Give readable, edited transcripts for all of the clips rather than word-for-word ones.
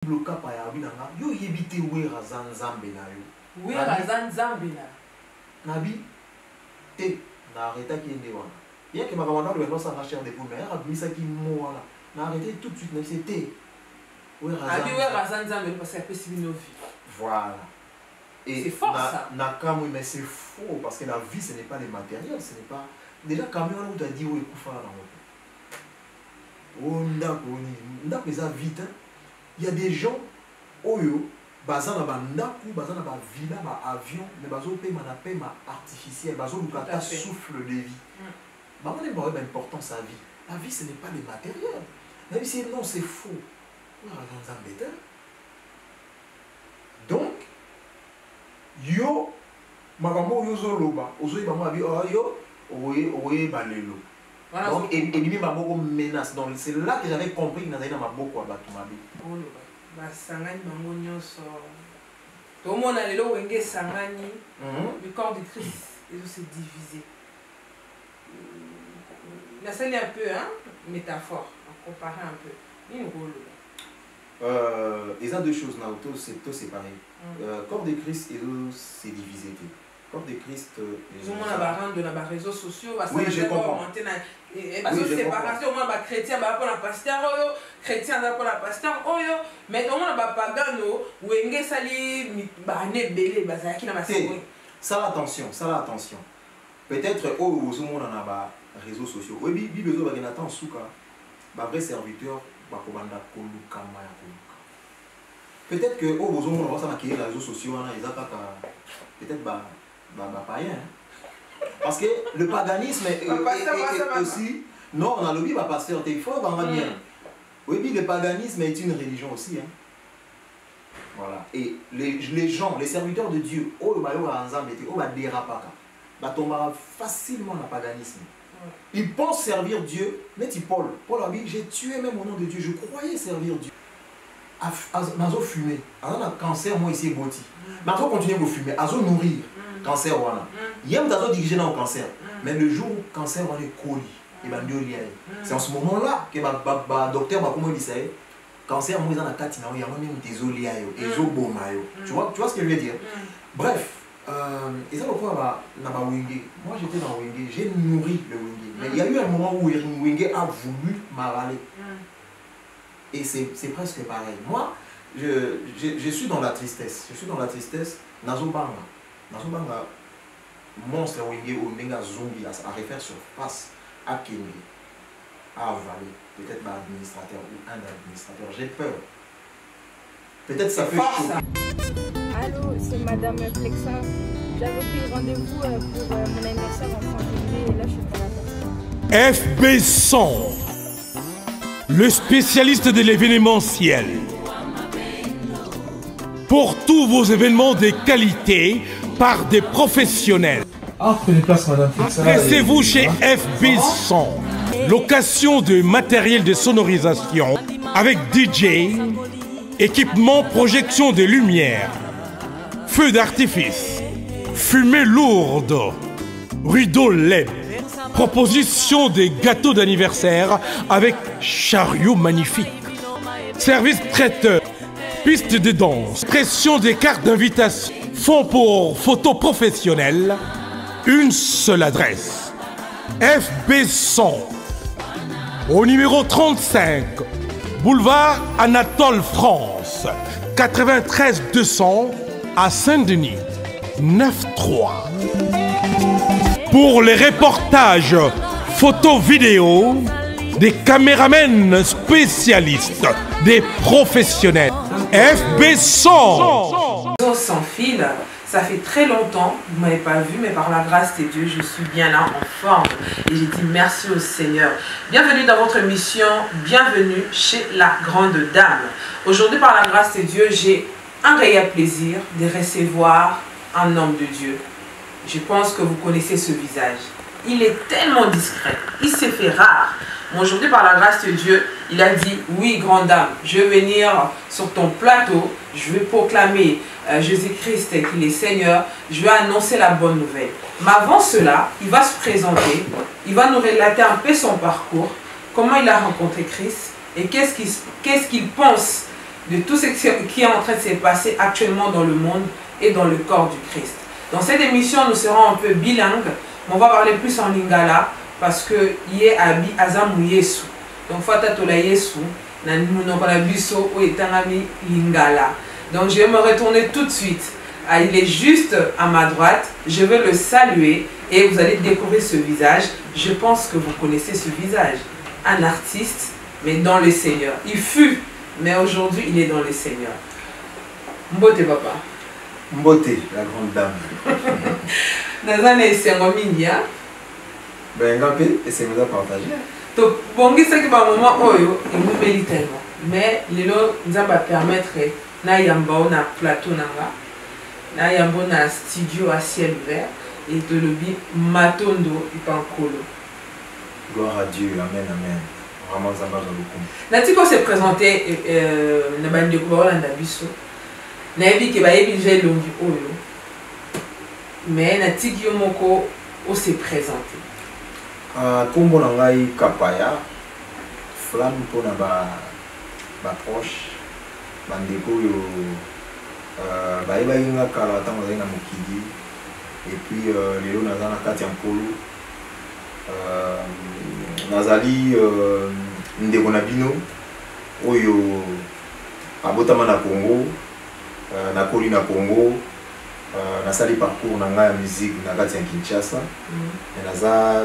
bloka pa ya binanga yo yebite we razan zambe na yo we razan zambe na nabi te na arrêta qui est wana bien que ma maman le ça racheter des poules mais a mis ça qui mo wana na arrêté tout de suite mais c'était we razan zambe parce que c'est une vie voilà et c'est fort ça na kamwe mais c'est faux parce que la vie ce n'est pas les matériels ce n'est pas déjà quand même on t'a dit où ekufa na moto onda koni ndako eza vite il y a des gens oyo baza na bandaku baza na ba villa ba avion mais bazo pema na pema artificiel bazo lukata souffle de vie ba on est pas importance à vie la vie ce n'est pas les matériels la vie c'est non c'est faux donc yo makambo yo zoloba ozoyi ba mabi yo oye balelo. Donc, et lui m'a beaucoup menace. Donc, c'est là que j'avais compris qu'il y a beaucoup de Batumabi. Tout le monde a le Sangani, le corps de Christ, et s'est divisé. La scène est un peu, hein, métaphore, à comparer un peu. Il y a deux choses, c'est tout séparé. Corps de Christ, c'est divisé. Corps de Christ. Ils ont des réseaux sociaux. Oui, je comprends. Parce que séparation, on a chrétien, on a pasteur, chrétien, on a pasteur, mais on a pagano, ou on sali, belé, bazaki na masé. Ça attention. Peut-être au monde on a réseaux sociaux. Oui, Bible besoin de Nathan Souka, vrai serviteur, bakomanda kolukama ya koluka. Peut-être que au monde on va s'amaquiller les réseaux sociaux, ils ont pas peut-être païen. Parce que le paganisme est aussi... Non, on a le Bible, pasteur, il faut vraiment bien. Oui, le paganisme est une religion aussi. Hein. Voilà. Et les gens, les serviteurs de Dieu, ils tombent facilement dans le paganisme. Ils pensent servir Dieu, mais Paul a dit, j'ai tué même au nom de Dieu, je croyais servir Dieu. Mazo fumer, on a cancer, moi ici, boti. Mazo continue à fumer, azo nourrir. Cancer wana. Yem dazo dirigé dans le cancer. Mais le jour où le cancer on est collé, c'est en ce moment-là que le docteur va comment dire ça. Cancer moi ils en a katina, il y a même des oliayo, des obomayo. Tu vois ce que je veux dire? Bref, ils ont quoi na ba wenge. Moi j'étais dans wenge, j'ai nourri le wenge. Mais il y a eu un moment où wenge a voulu m'avaler. Et c'est presque pareil. Moi, je suis dans la tristesse. Nazo banga. Nazobanga monstre wenge ou nenga zombie à refaire sur face à Kenya à avaler peut-être un administrateur ou un administrateur. J'ai peur. Peut-être ça fait chaud. Allô, c'est Madame Flexa. J'avais pris rendez-vous pour mon anniversaire en février et là je suis pas là. FB100, le spécialiste de l'événementiel. Pour tous vos événements de qualité, par des professionnels. Adressez-vous chez FB100. Location de matériel de sonorisation avec DJ, équipement projection de lumière, feux d'artifice, fumée lourde, rideau LED, proposition des gâteaux d'anniversaire avec chariot magnifique, service traiteur, piste de danse, pression des cartes d'invitation. Fonds pour photos professionnelles, une seule adresse. FB100, au numéro 35, boulevard Anatole France, 93 200 à Saint-Denis, 9-3. Pour les reportages, photos, vidéos, des caméramens spécialistes, des professionnels. FB100. Sans fil, ça fait très longtemps, vous ne m'avez pas vu, mais par la grâce de Dieu, je suis bien là, en forme. Et j'ai dit merci au Seigneur. Bienvenue dans votre mission, bienvenue chez la Grande Dame. Aujourd'hui, par la grâce de Dieu, j'ai un réel plaisir de recevoir un homme de Dieu. Je pense que vous connaissez ce visage. Il est tellement discret, il s'est fait rare. Mais aujourd'hui, par la grâce de Dieu, il a dit, oui, grande dame, je vais venir sur ton plateau, je vais proclamer Jésus-Christ qu'il est Seigneur, je vais annoncer la bonne nouvelle. Mais avant cela, il va se présenter, il va nous relater un peu son parcours, comment il a rencontré Christ et qu'est-ce qu'il pense de tout ce qui est en train de se passer actuellement dans le monde et dans le corps du Christ. Dans cette émission, nous serons un peu bilingues. On va parler plus en lingala parce que yé abi azamu yesu. Donc fata tola yesu na munokala biso o etangami lingala. Donc je vais me retourner tout de suite. Il est juste à ma droite. Je vais le saluer et vous allez découvrir ce visage. Je pense que vous connaissez ce visage. Un artiste, mais dans le Seigneur. Il fut, mais aujourd'hui il est dans le Seigneur. Mbote papa. Mbote, la grande dame. Dans un essai mingia. Ben ngapé et c'est nous à partager. Donc bon, ça qui va moment oyo il nous mérite tellement. Mais lelo nous va permettre na yamba na plateau nanga. Na yamba na studio à ciel ouvert et de lobby matondo ipankolo. Gloire à Dieu, amen, amen. Vraiment ça marche beaucoup. Natiko s'est présenté na bande ko ba na biso. Na ebi ke ba ebi j'ai longi oyo. Mais natiki yo moko o s'est présenté. Kombo na ngai Kapaya, flamme pour na ba proche, bandeko yo bainga kala tango na mokili et puis lelo naza na kati ya nkolo nazali ndeko na bino oyo abotama na Congo nakoli na Congo nasali parcours na ngai ya musique na kati ya Kinshasa naza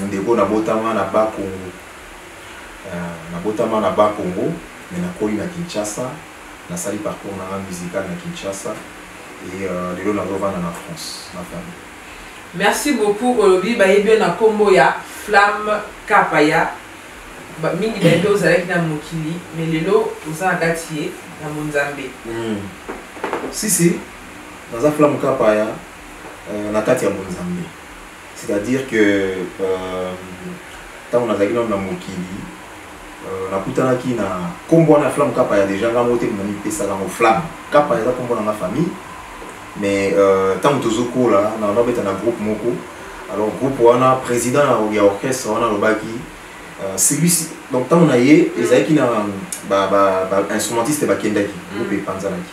ndeko nabotama na ba Congo nabotama na ba Congo mais nakoli na Kinshasa nasali parcours na ngai musical na Kinshasa et lelo nazovanda na France na famille. Merci beaucoup Olobi bayebi na kombo ya Flamme Kapaya ba mingi bayebi ozalaki na mokili mais lelo oza kati na Monzambe. Si dans un Flamme Kapaya na kati ya Monzambe. C'est-à-dire que tant on a zaki na mokili nakutanaki na kombo na Flamme Kapaya déjà ngamote moni pesa na Flamme Kapaya za kombo na ma famille. Mais tant que tozoko là, on a un groupe moko. Alors groupe wana président il y a orchestre wana lobaki celui-ci donc tant on a yé ezaki na instrumentiste ba kendaki groupe panzanaki.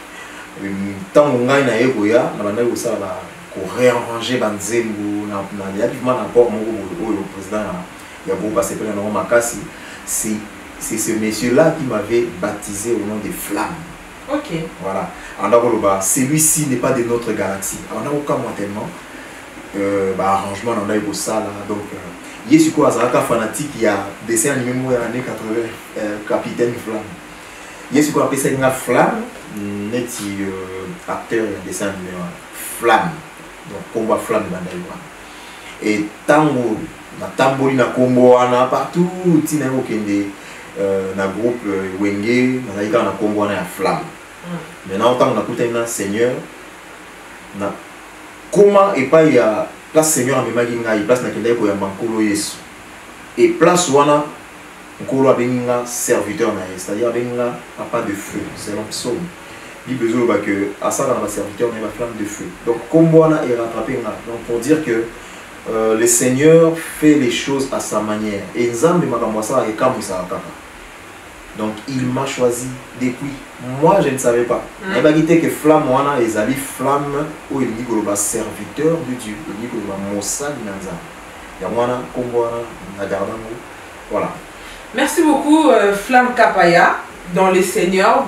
Tant on ngai na yé koya na banda ko sala ba ko réarranger banzembo na vivement na port moko le président il y a groupe s'appelle na Makasi. C'est ce monsieur là qui m'avait baptisé au nom de Flamme. Ok. Voilà. Celui-ci n'est pas de notre galaxie. On a aucun mois tellement. Arrangement, on a eu ça là. Donc, il y a quoi un fanatique, il y a dessin animé dans les années 80, Capitaine Flamme. Il y a quoi appelé ça une Flamme, net acteur et dessin animé Flamme. Donc, combat Flamme dans et tango, na tamboli na combo na partout, tina okende na groupe Wenge, na ika na combo na Flamme. Maintenant, tant qu'on a écouté un Seigneur, comment et pas il y a place Seigneur à Memagina, il place na kende ko ya mankolo Yesu. Et place wana nkolo abenga serviteur na Yesu, c'est-à-dire abenga papa de feu, c'est un psaume. Il besoin que à ça dans la serviteur na flamme de feu. Donc comme wana est rattrapé là. Donc pour dire que le Seigneur fait les choses à sa manière. Et Nzambe makambo ça et comme ça papa. Donc il m'a choisi depuis. Moi je ne savais pas. Il m'a dit que Flamme wana ezali Flamme ou il dit que le serviteur de Dieu, il dit que le Mossad Nanza. Ya wana kombo wana na gardango. Voilà. Merci beaucoup Flamme Kapaya dans les seigneurs,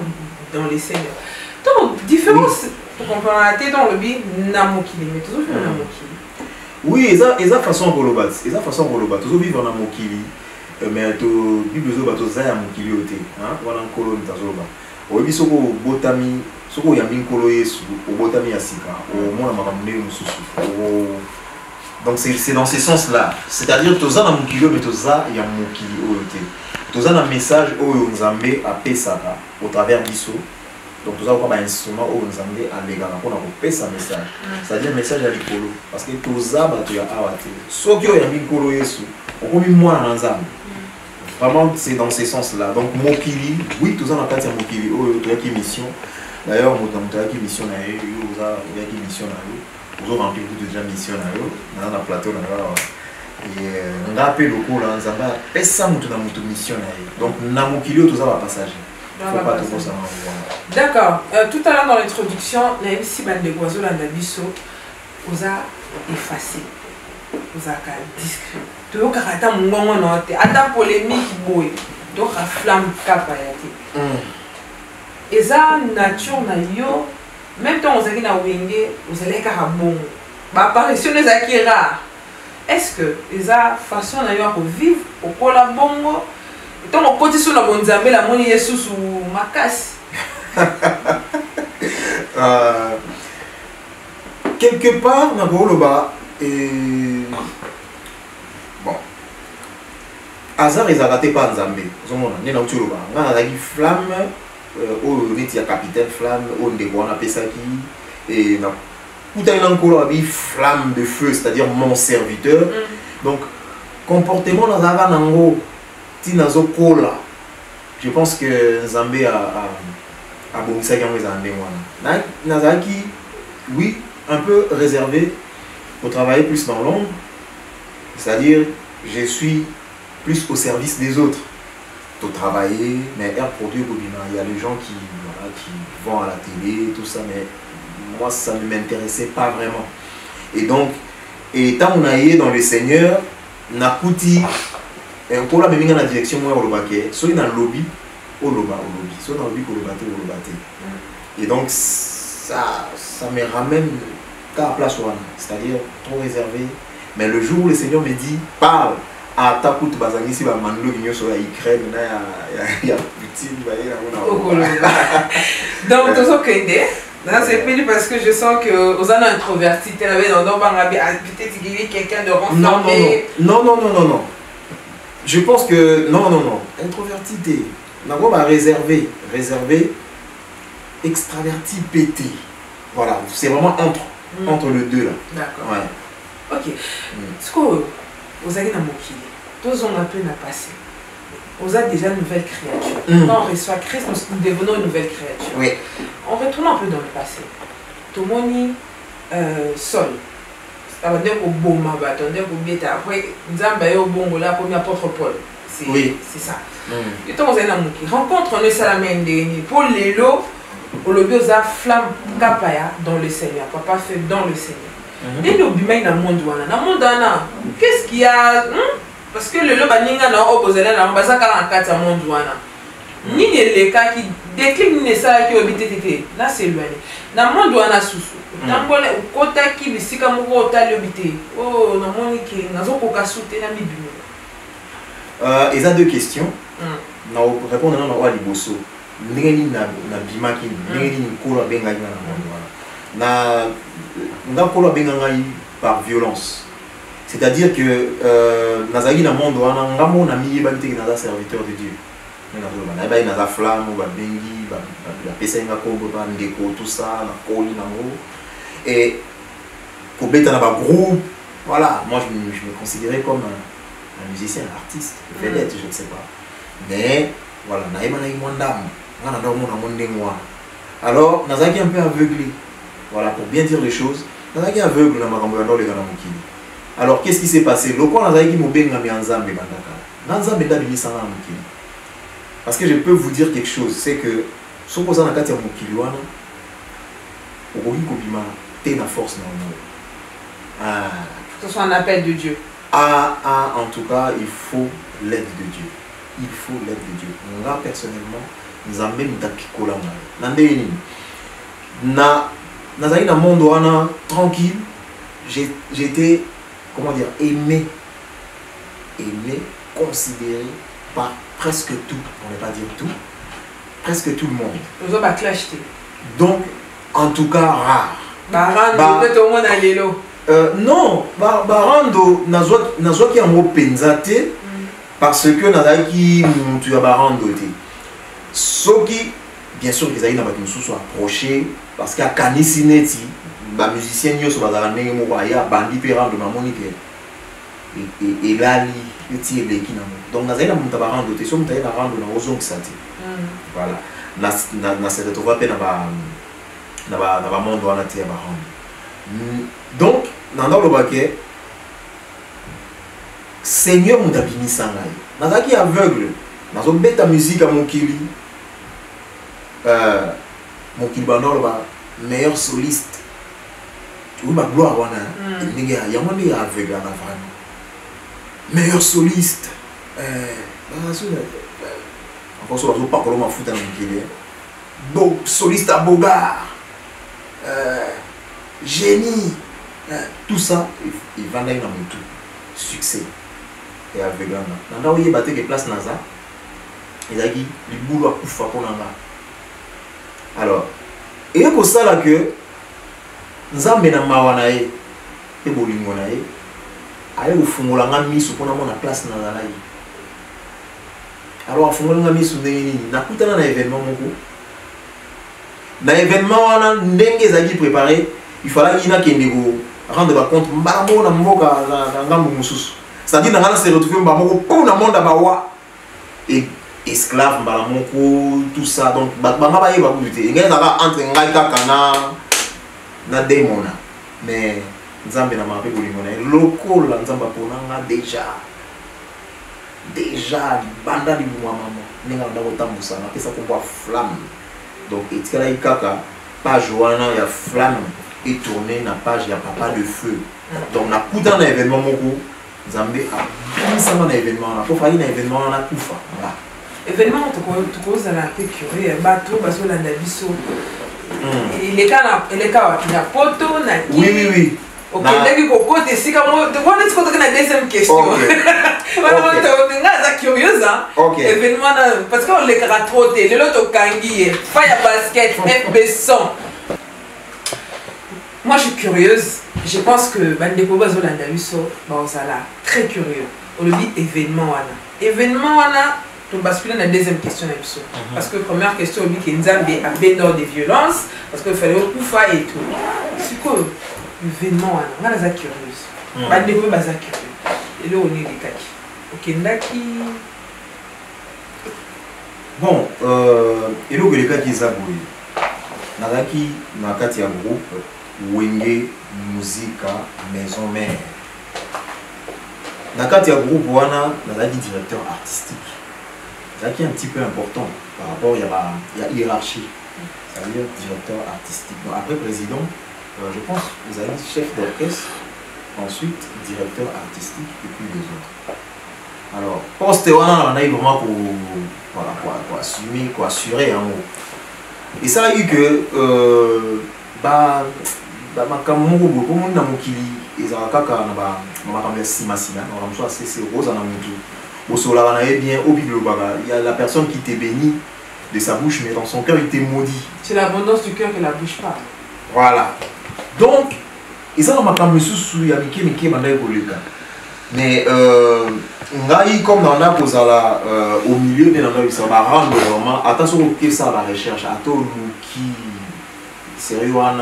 Donc différence pour comprendre la tête dans le bi namokili mais toujours vivre namokili. Oui, eza façon globale. Eza façon globale. Toujours vivre na mokili. Mais to bibezo bato za ya mokili ote hein wana nkolo ntazoba oyebi soko botami soko ya minkolo Yesu obotami ya sika o mona makambe mususu donc c'est dans ce sens là, c'est-à-dire toza na mokili mais toza ya mokili ote toza na message oyo Nzambe apesaka au travers biso. Donc toza ko ba instrument oyo Nzambe alegaka pona ko pesa message, c'est-à-dire message ya likolo parce que toza bato ya awate soki oyo ya minkolo Yesu okomi mwana na Nzambe. Vraiment, c'est dans ce sens-là. Donc, Mokili, oui, tout ça dans le cadre de Mokili, il y a une mission. D'ailleurs, il y a une mission, il y a une mission, vous avez rempli déjà une mission, dans le plateau. Et on a appelé le cours, on a fait ça, une mission. Donc, dans Mokili, tout ça va passager. pas trop ça. D'accord. Tout à l'heure dans l'introduction, on a ici des oiseaux dans l'abisso. On a effacé. On a discret. Donc, on a polémique. Donc, la flamme capayate. Et ça, nature, même quand on a dit vous allez bon. Apparition des acquis rares. Est-ce que la façon de vivre au Colabongo, tant on côté sur la bonne zambé, la monnaie est sous ma casse. Quelque part, dans le bas, et bon, hasard ils arrêté pas Nzambé. On a une flamme, on est capitaine flamme, on est on appelle ça qui et tout a une flamme de feu, c'est-à-dire mon serviteur. Donc, comportement dans la vanango, tinazo kola. Je pense que Nzambé a bonisa qui a Nazaki, oui, un peu réservé pour travailler plus dans l'ombre, c'est-à-dire je suis plus au service des autres. Pour travailler, mais produit il y a des gens qui vont à la télé, tout ça, mais moi ça ne m'intéressait pas vraiment. Et donc, tant on a eu dans le Seigneur, Nakuti, pour la même dans la direction, moi, soit dans le lobby, au lobby, soit dans le lobby, au lobby. Et donc, ça me ramène à la place, c'est-à-dire trop réservé. Mais le jour où le Seigneur me dit, parle, à Takout Bazangi, si Manlo Vigno sur la Ukraine, il y a Poutine, donc, tout ça c'est pénible parce que je sens que vous êtes introverti, peut-être qu'il y a quelqu'un de renfermé. Non. Je pense que non. Introverti, réservé, extraverti, pété. Voilà, c'est vraiment entre les deux là. D'accord. Ouais. Ok. Ce que vous avez dans mon kili, tous on a peu à passer. Vous avez déjà une nouvelle créature. Quand on reçoit Christ, nous devenons une nouvelle créature. Oui. On retourne un peu dans le passé. Tout le monde sol. Ça veut dire qu'au bon moment, après, nous avons au bon là, premier apôtre Paul. C'est ça. Et quand vous avez un rencontre, on est salamène pour les lots, on le dit aux flamme capaya dans le Seigneur. Papa fait dans le Seigneur. Dès le bimay dans le monde, qu'est-ce qu'il y a? Parce que le loba ninga na opposé là, on va ça 44 monde ni les cas qui décline ne ça qui obité tété. Là c'est loin. Na monde wana susu. Tambole kota ki bisika moko otali obité. Oh na moni ki nazo koka souté na bibino. Il y a deux questions. Na répondre na wa liboso. Ndenge na bimaki, ndenge ni kola benga na monde wana. Na kola benga ngai par violence. C'est-à-dire que Nazagi na monde wana ngamo na miye ba biteki na serviteur de Dieu. Na ba ina za flamme ba bengi ba pesenga kombo ba ndeko tout ça na koli na ngo et ko beta na ba groupe. Voilà, moi je me considérais comme un musicien, un artiste, vedette, je ne sais pas. Mais voilà, na ema na imondam, ngana ndo mo na monde ngwa. Alors Nazagi un peu aveuglé. Voilà, pour bien dire les choses, Nazagi aveugle na makambo ya ndole kana mokili. Alors, qu'est-ce qui s'est passé? Parce que je peux vous dire quelque chose, c'est que ce que vous avez fait, c'est une force. Que ce soit un appel de Dieu. En tout cas, il faut l'aide de Dieu. Il faut l'aide de Dieu. Moi, personnellement, nous avons même dans le monde tranquille, j'étais, comment dire, aimé, considéré par presque tout, on ne va pas dire tout, presque tout le monde. Vous avez clashé. Donc, en tout cas, rare. Non, Barando, Nazo qui a un mot penzate, parce que Nazaki, tu as Barando. Ce qui, bien sûr, les aïna qui sont approchés, parce qu'à Kanisineti, les musiciens qui sont approchés, bandi perand de mamoni et là il tire les qui donc na zaina munta barando te so munta ina rando na ozong sati voilà na se retrouva pe na ba monde wana te barando donc dans le baquet Seigneur munta bimisa ngai na zaki aveugle na zo beta musique à mokili mon Kilbanor, meilleur soliste. Oui, ma gloire, il y a un aveugle vraiment. Meilleur soliste. Encore sur la pas comment foutre beau soliste à Bogart. Génie. Tout ça, il va dans tout. Succès. Et aveugle. Dans il y a des places NASA. Il a dit, le boulot à Koufa pour Nanga. Alors, et pour ça là que Nzambe na mawanae et bolingonae aye ufungola nga misu pona mona place na zalayi. Alors ufungola nga misu ndenge nakutana na événement moko. Na événement wana ndenge ezaki préparé, il fallait ina kende go rendre compte mbamo na mboka na ngambo mususu. C'est-à-dire na ngana se retrouver mbamo ko na monde bawa et esclave mbalamoko tout ça donc banga ba yeba buté ngeza ka entre ngai kaka na démona mais nzambe na mabe bolimona lokola nzamba ponanga déjà banda di mwa mama ninga ndako tambusa na pesa ko flamme donc etikala ikaka page wana ya flamme et tourner na page ya papa de feu donc na kuta na événement moko nzambe a bisama na événement na ko fali na événement na kufa voilà. Événement, tu causes la curieux, bateau, bateau, la nabiso. Il est cas, il y a poto, oui. Ok, dès que vous côté, c'est comme on est contre la deuxième question. Voilà, c'est curieux, hein. Événement, parce qu'on les caractères, les lotos kangi, fire basket, FB 100. Moi, je suis curieuse. Je pense que Bandeko bateau, la nabiso, très curieux. On le dit événement, événement, on bascule dans la deuxième question. Parce que la première question, c'est que Nzambe a béni des violences, parce qu'il fallait Koufa et tout. C'est quoi l'événement? On est curieuse. On est curieux. Et là, on est des kaki. Ok, Ndaki. Bon, et là, les kaki Zaboué. Nadaki, Nakati a groupe, Wenge, Musique, Maison Mère. Nakati a groupe, Wana, Nadaki directeur artistique. C'est qui est un petit peu important par rapport à la hiérarchie, c'est-à-dire directeur artistique. Donc, après président, je pense que vous avez chef d'orchestre, ensuite directeur artistique et puis les autres. Alors, poste on a vraiment pour assumer, pour assurer un mot. Et ça a eu que il y a la personne qui t'est bénie de sa bouche, mais dans son cœur il t'est maudit. C'est l'abondance du cœur que la bouche parle. Voilà. Donc, ils ont mais comme dans la cause au milieu de la ça va rendre vraiment attention que ça la recherche à tout qui sérieux on a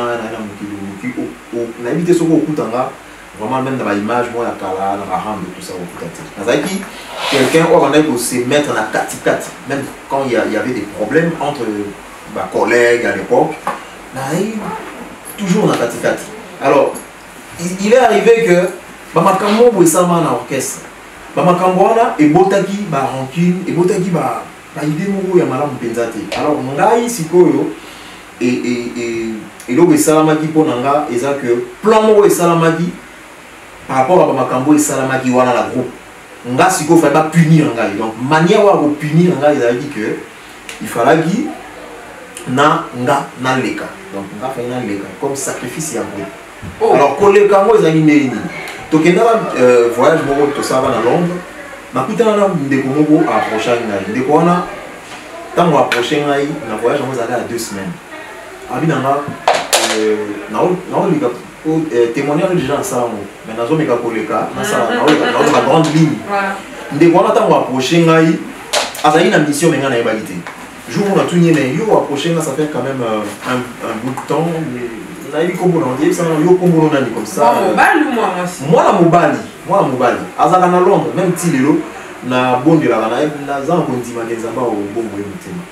évité ce qu'on vraiment même dans l'image moi la kala la rendre tout ça au kati quelqu'un on se mettre dans la kati même quand il y avait des problèmes entre collègues à l'époque toujours dans la kati. Alors il est arrivé que Bamakambo Bouessama na orchestre. Bamakambo et Botaki rancune et Botaki idée moko ya malamu penzate. Alors ngai sikoyo et l'eau salamaki pour nanga eza que plan moko et salamaki par rapport à Bamakambo et salamaki wana la groupe. Nga siko fallait pas punir ngai. Donc manière wa ko punir ngai il a dit que il fallait que na leka. Donc nga fa na leka comme sacrifice ya groupe. Oh. Alors pour les Kango ils ont dit donc il y a un voyage tout ça va à Londres. Ma putain là ndeko moko approcher ngai. Ndeko wana tant approcher ngai na voyage on allait à 2 semaines. Abinanga témoigner avec les gens ça mais nazo meka koleka na ça na la grande ligne. Ndeko wana tant approcher ngai azali na mission menga na ébalité. Jour on a tout nié mais yo approcher ça fait quand même un bout de temps. Là il comme on dit ça yo comme on a dit comme ça moi la mobali azaka na Londres même ti lelo na bondi la na za ko ndima ngezamba o bombo mutima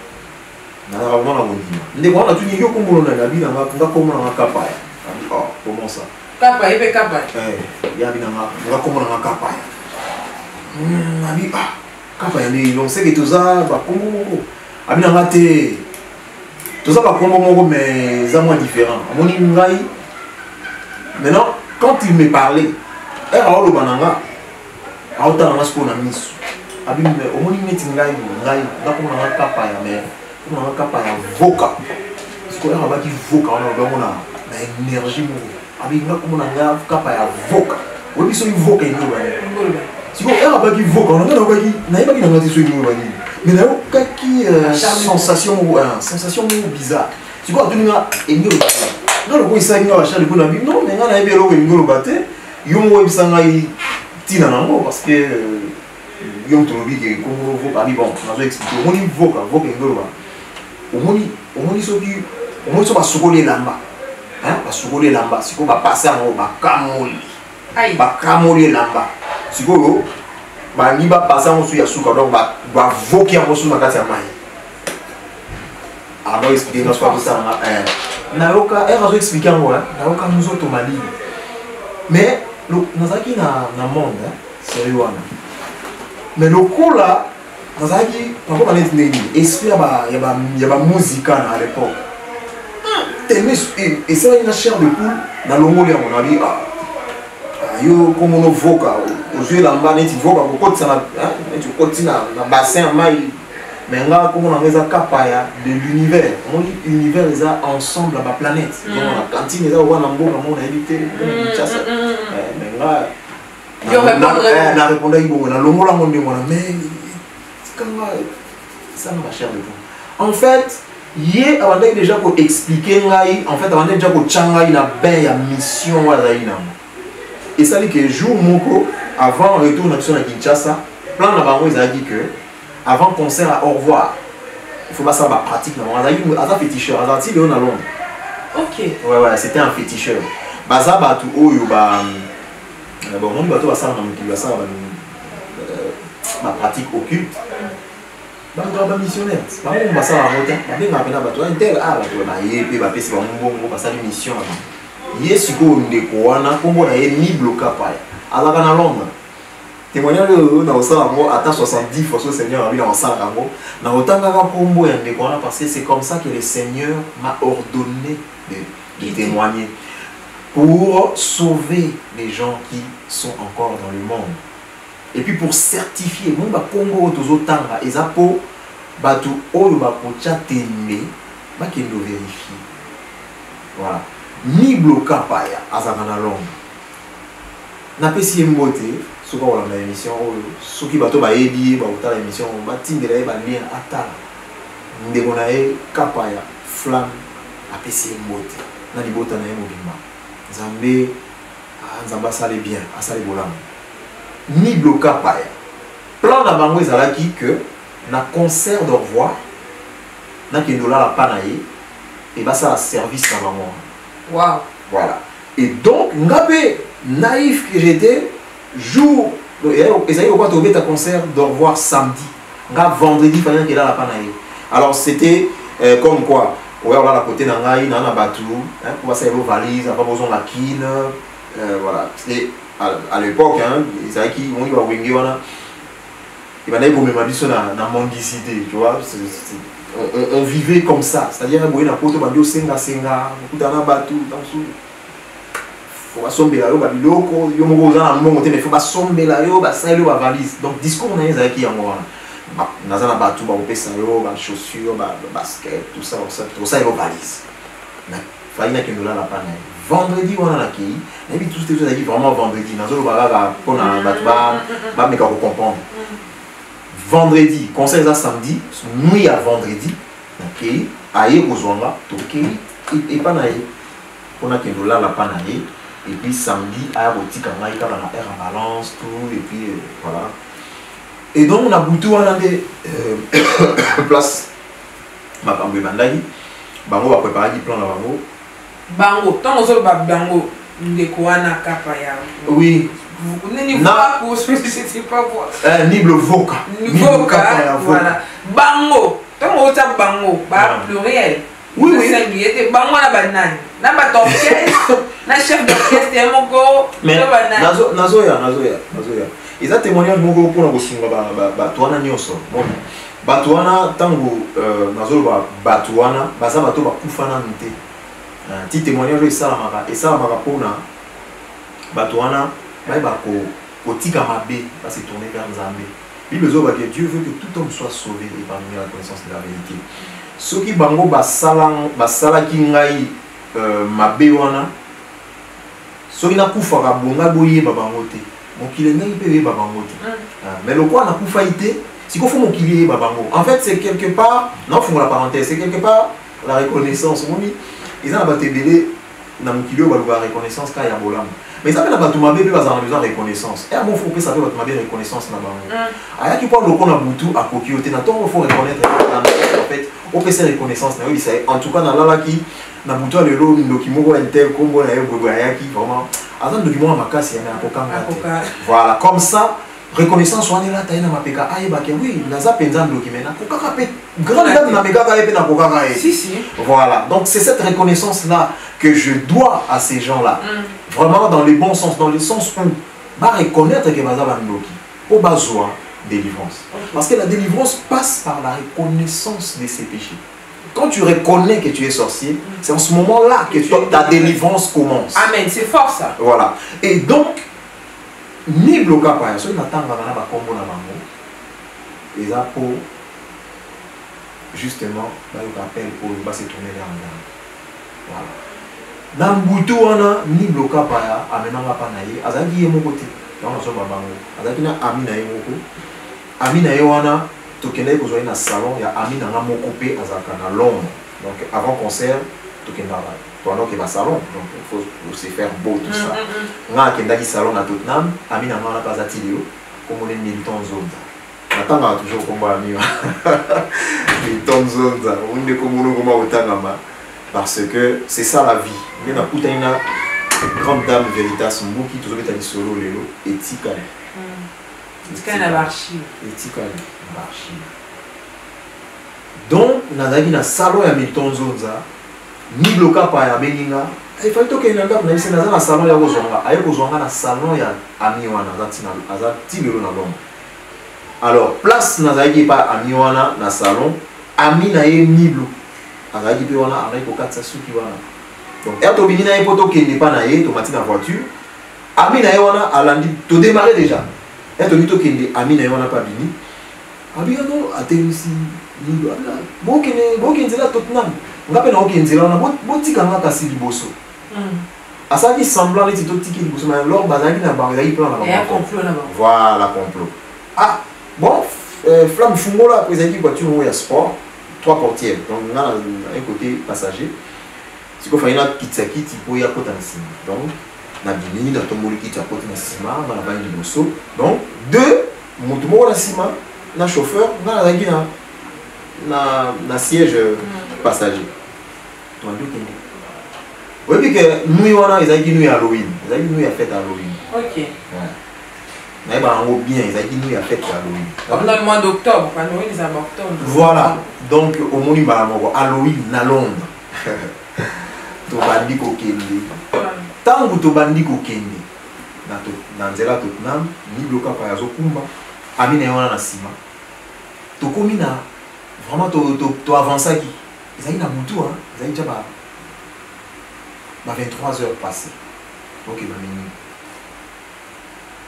na vraiment la bondima ndeko on a tout yo comme on a dit nga comme on a kapaya oh comment ça kapaya pe kapaya ya bina nga comme on a kapaya abi kapaya ni on sait que tout ça va comme abina ngate Tout ça va prendre mais ça moins différent. Maintenant, quand il me parlait, il y a un bananga, il y a un mis. Au moins, il y a un capa, mais il y a un capa vocal. C'est quoi il vocal, on a une énergie. Il y a un capa vocal. Oui, il y a un vocal. Si vous avez un vocal, on a un vocal. Mais il y a une sensation bizarre. Si vous avez un vocal, non, le ça il a acheté le coup non, mais on a eu le batté. Ils ont eu ça tina nango parce que ils ont trouvé que comme vous avez bon, on a expliqué. On y voka, voka ngolo ba. On y so qui, on y so ba sukoler lamba. Hein, ba sukoler lamba. Si ko ba passer en ba kamoli. Ba kamoli lamba. Si ko ba ni ba passer en su ya suka donc ba voki en su na kati ya mai. Ah, moi expliquer dans quoi ça Naoka, elle va expliquer en moi, Naoka nous autres Mali. Mais, nous avons un monde, sérieux. Mais le coup là, nous avons dit, par contre, il y a la musique à l'époque. Et c'est une chair de poule dans le monde, on a dit, yo, comme on voca, aux yeux là-bas, tu voca, tu continues dans le bassin, mais là, comme on a des capaya de l'univers, l'univers est ensemble à la planète. Donc la cantine est là où on a évité. Mais là, on a répondu à la longue mais ça m'a cher de tout. En fait, hier, avant déjà pour expliquer, en fait, avant déjà pour Tchanga, il a bien mission à Zaïna. Et ça dit que jour Moko, avant le retour d'action à Kinshasa, plein d'avant ils ont dit que avant concert à au revoir, il faut pas ça la pratique. On a eu un féticheur, on a dit à Londres. Ok. Ouais, c'était un féticheur. Baza batu oyo ba bon on bato ça dans ça ma pratique occulte. Ba missionnaire. Ba on ba ça à route. Ba benga pena bato intel bato na yé ba pesi ba mbongo ba ça mission. Yesu ko ndeko wana kombo na ye ni bloka pa. Alaka na Londres. Témoignage dans le attends 70 fois ce Seigneur a mis dans le dans autant parce que c'est comme ça que le Seigneur m'a ordonné de témoigner pour sauver les gens qui sont encore dans le monde et puis pour certifier mon ba Congo tozotanga ezapo batu oyo ba kocha tembe ba kendo vérifier voilà ni bloka paya azana longue na pesi mbote ce qu'on a dans l'émission, ceux qui bateau baébi, baouta l'émission, batindele balien atala, ndegonae kapaya flamme apesi mbote, na libota na mobima, Zambé, Zamba sale bien, asale bolam, ni bloka paya. Plan na bango ezalaki que na concert d'au revoir, na kendola la panaye, et bah ça a service na bango. Wow. Voilà. Et donc ngapé naïf que j'étais. Jour, et ça y est, on va trouver un concert d'au revoir samedi. Vendredi, il fallait qu'il a la panaille. Alors c'était comme quoi, on va à côté d'un gars, il y a un bateau, on va faire vos valises, on va besoin de la quine. Voilà. À l'époque, ils savaient qu'ils vont y avoir il va y avoir même sur la mendicité, tu vois. On vivait comme ça. C'est-à-dire, on va y avoir un senga, on va y avoir un bateau, il faut somber là, bah biloko, yo mo za na mbongo te mais faut pas somber là yo, bah ça yo ba valise. Donc discours on a les qui en moi. Na za na batu ba opesa yo, ba chaussures, ba basket, tout ça yo valise. Mais faina que nous là la panne. Vendredi on a la qui, et puis tout ce que dit vraiment vendredi. Na zo ba pour na batu ba me ka comprendre. Vendredi, concert ça samedi, nuit à vendredi, OK, aye kozwanga, OK, et pas naïe. Pour na que nous là la panne. Et puis samedi, à Rotika, on a eu la air en balance, tout, et puis voilà. Et donc on a bouté on a des places. Ma femme Bandagi, Bango va préparer du plan là Bango. Bango, tant aux autres Bango, des Kouana Kapaya. Oui. Vous n'avez pas pour ce que c'est pas pour. Ni le voca. Ni voca, voilà. Bango, tant aux autres Bango, pluriel. Oui, oui. C'est Bango la banane. Na d'orchestre, na chef d'orchestre et mon go. Mais Nazoya. Ils ont témoigné de mon go pour la Bosunga, toi na nyoso. Batouana, tango, nazolo Batouana, baza bato bakufana nte. Ti témoignage et ça la marapona. Batouana, ba ko tika mabe, va se tourner vers Nzambe. Bible zo que Dieu veut que tout homme soit sauvé et parmi la connaissance de la vérité. Ceux qui bango basala ki ngai mabe wana. Ceux qui na kufa ka bonga boye babango te. Mokile ngai pe babango te. Mais le quoi na kufa ité. Si faut mon qu'il babango. En fait, c'est quelque part, non, faut la parenthèse, c'est quelque part la reconnaissance. Ils ont abattu belé dans mon kilo la reconnaissance quand il y a bolam. Mais ça fait la batou mabé pas en besoin de reconnaissance. Et à mon faut que ça fait batou mabé reconnaissance na bango. Aya qui parle le qu'on a boutou à kokioté na ton faut reconnaître en fait au PC reconnaissance na oui ça en tout cas na lala qui na boutou le lo ndokimo intel kombo na yebo aya qui vraiment attends document à makasi ya na kokanga. Voilà, comme ça reconnaissance on est là taïna mapeka aïba que oui naza penza document kokaka pe grand dame na meka pe na kokaka si voilà donc c'est cette reconnaissance là que je dois à ces gens là vraiment dans le bon sens dans le sens où va reconnaître que baza bandoki au besoin délivrance parce que la délivrance passe par la reconnaissance de ses péchés. Quand tu reconnais que tu es sorcier, c'est en ce moment là que ta délivrance commence. Amen, c'est fort ça. Voilà, et donc ni bloqué par ça, il n'attend pas na combo na bango. Et ça pour justement, là il appelle pour va se tourner vers là. Voilà. Dans butu wana ni bloqué par ya, amenanga pa na ye, azaki ye moko te. Donc on so ba bango. Azaki na ami na ye moko. Ami na ye wana tokende ko zo na salon ya ami na moko pe azaka na Londres. Donc avant concert, tokende pendant qu'il va salon, donc il faut se faire beau tout ça. On a un salon à Tottenham, ami n'a pas attiré, comme on est Milton Zonza. Attends toujours comme ami. Milton Zonza, on est comme on est au parce que c'est ça la vie. Il y a une grande dame Veritas Mou qui toujours est allé solo lélo et Tikale. Tikale na barchi. Et Tikale na barchi. Donc, on a un salon à Milton Zonza. Ni bloqué par ya beninga il faut que il anda na sina na salon ya kozonga aye kozonga na salon ya ami wana azati lelo na Londres. Alors place na zaiki pa ami wana na salon ami na ye niblo azaki pe wana avec kokatsa suki wana donc eto bini na poto kende pa na ye to mati na voiture ami na ye wana alandi to démarrer déjà eto ni to kende ami na ye wana pa bini abi no atemisi niblo ala bokene la Tottenham ngape na okenzela na botika nga kasi liboso asaki semblant neti totiki liboso mais lors bazaki na bango ezaki plan na bango voilà complot ah bon flamme fungola après ezaki voiture oyo ya sport 3 portières donc nga na un côté passager siko fayina kitisa kiti po ya kota na nsima donc na bini na tomboli kiti ya kota na nsima nga na bangi liboso donc deux moto moko na nsima na chauffeur nga nazalaki na siège passager. Oui, puis que nous, on a des Halloween. Ils ont dit fête Halloween. Ok. Ils ont bien, ils ont dit fête Halloween. Comme dans le mois d'octobre, Halloween, c'est en octobre. Voilà. Donc, au moment Halloween, à Londres. Tu vas dire que tant que tu vas dire que dans Nzela Tottenham, ni bloqué par Yazokumba, Amina Yona na Sima. Tu commis vraiment, tu avances qui. Ils ont eu un boutou, ils ont eu déjà 23 heures passées. Donc, il m'a mis.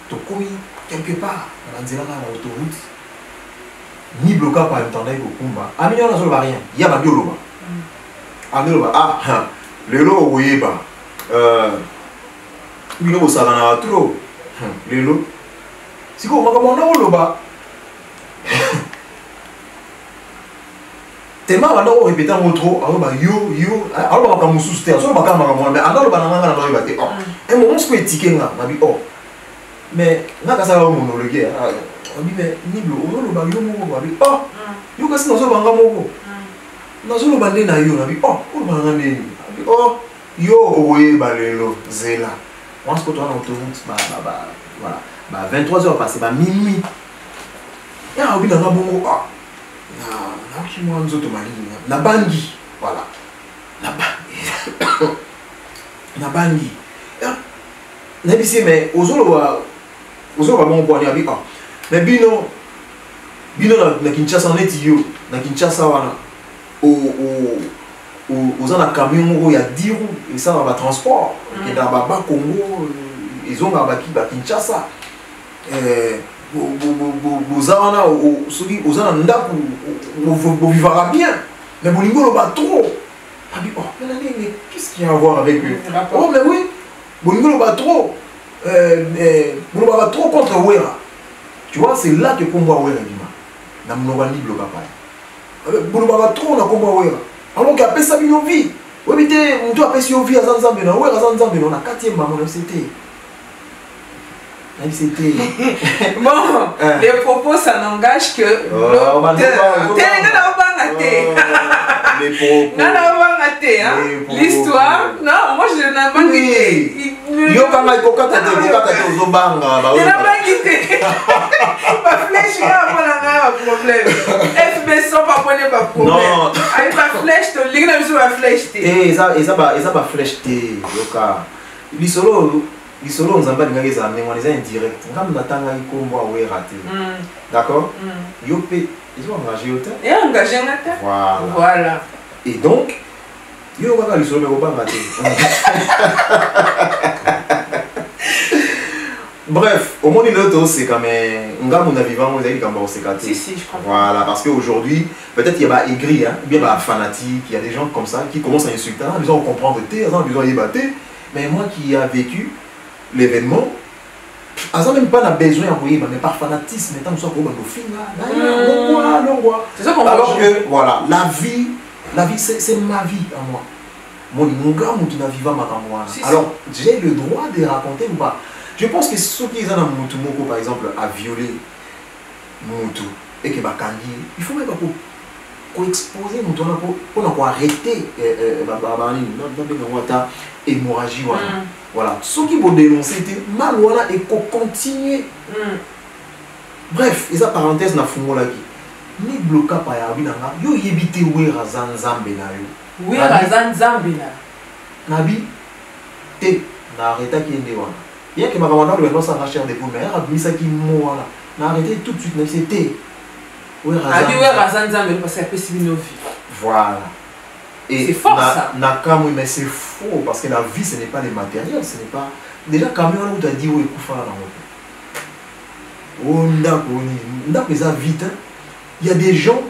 Tu as commis quelque part dans l'autoroute, ni bloqué par le temps d'aller au combat. Ah, mais il n'y a rien. Il y a un dialogue. Ah, le lot, oui, il y a un salon trop. Le lot. Si vous avez un lot, tellement on a répété en trop yo alors on va comme sous terre sur le bac mais alors le banana na doit battre un moment ce que étiquette là m'a dit oh mais na ka ça va monologuer on dit mais niblo on le bac yo moko m'a dit oh yo kasi na so banga moko na so le bande na yo na dit oh o banga ndeni oh yo oye balelo zela once que toi on autoroute voilà 23 heures passées minuit ya obi na bongo ah na bangi voilà na bangi na bisi mais ozolo ba bon point ya bika mais bino bino na Kinshasa neti yo na Kinshasa wana aux na camion il y a 10 roues et ça va transport et dans baba Congo ils ont baki ba Kinshasa bozana soki ozana ndako vivra bien mais bolingo lo ba trop abi oh mais qu'est-ce qu'il y a à voir avec eux oh mais oui bolingo lo ba trop bolingo ba trop contre Wera tu vois c'est là que combat Wera bima na mnobani bloka pa bolingo ba trop na combat Wera alors qu'il a fait sa vie oui mais on doit passer vie à Zanzambe na Wera Zanzambe na 4e maman c'était bon, les propos, ça n'engage que l'histoire, non, moi je n'ai pas quitté. Ma flèche, pas problème. FB100, pas problème. Avec ma flèche, tu lis ma flèche. Et ça va flèche. Les solos nous avons des indirect. Quand on attend un combat, on est raté. D'accord? Ils ont engagé autant. Et engagé voilà. Et donc, ils ont les solos pas raté. Bref, au monde de l'auto, c'est comme on a vivant, on a dit qu'on s'est si, je comprends. Voilà, parce qu'aujourd'hui, peut-être il y a des aigris, il y a des fanatiques, il y a des gens comme ça qui commencent à insulter, ils ont besoin de comprendre, ils ont besoin de battre. Mais moi qui ai vécu l'événement, ils n'ont même pas besoin d'envoyer, mais par fanatisme, tant que soit pour nos filles, c'est ça qu'on voit. Alors que, voilà, la vie c'est ma vie à moi. Mon gars, alors, j'ai le droit de raconter ou pas. Je pense que ceux qui ont un Moutoumoko, par exemple, à violer Moutou, et que Bakandi, il faut même pas pour exposer Moutouna, pour arrêter l'hémorragie. Voilà, ceux qui vont dénoncer, mal et qu'on continue. Bref, et ça parenthèse na fungo là qui ni bloqué par Yabinanga, yo yebite Wera Zanzambe na yo. Wera Zanzambe na. Nabi te na arrêta qui est wana. Il y a que ma commandant le ça racher des pour mais abisa qui mo wana. Na arrêté tout de suite na c'était Wera Zanzambe parce que c'est une vie. Voilà. C'est fort ça. Nakamou, mais c'est faux parce que la vie ce n'est pas les matériels, ce n'est pas. Déjà, camion où tu as dit où est Koufa dans le vite. Il y a des gens,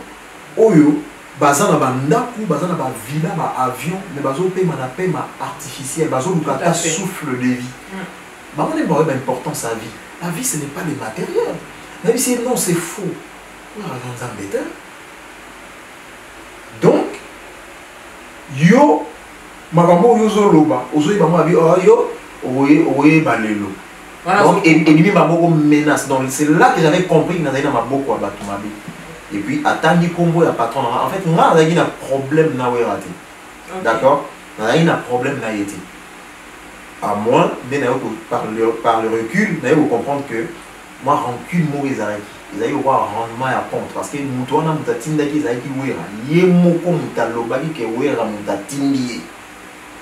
Oyo, bazan na bandaku, bazan na ba villa, ba avion, mais bazo paye ma paiement artificiel, bazo lukata souffle de vie. Bah on est pas important sa vie. La vie ce n'est pas les matériels. La vie c'est non, c'est faux. Donc yo makambo yo zoloba ozoyi bango abi yo oye balelo donc et maboko menace donc c'est là que j'avais compris que nazali na maboko ya bato mabe et puis atangi kombo ya patron en fait nga nazali na problème na Wera te d'accord nazali na problème na yete à moins de par le recul naye comprendre que moi rancune mo ezalaki ezali ko rendement ya compte parce que mutu wana mutu atindaki ezalaki Wera ye moko mutu alobaki ke Wera mutu atindi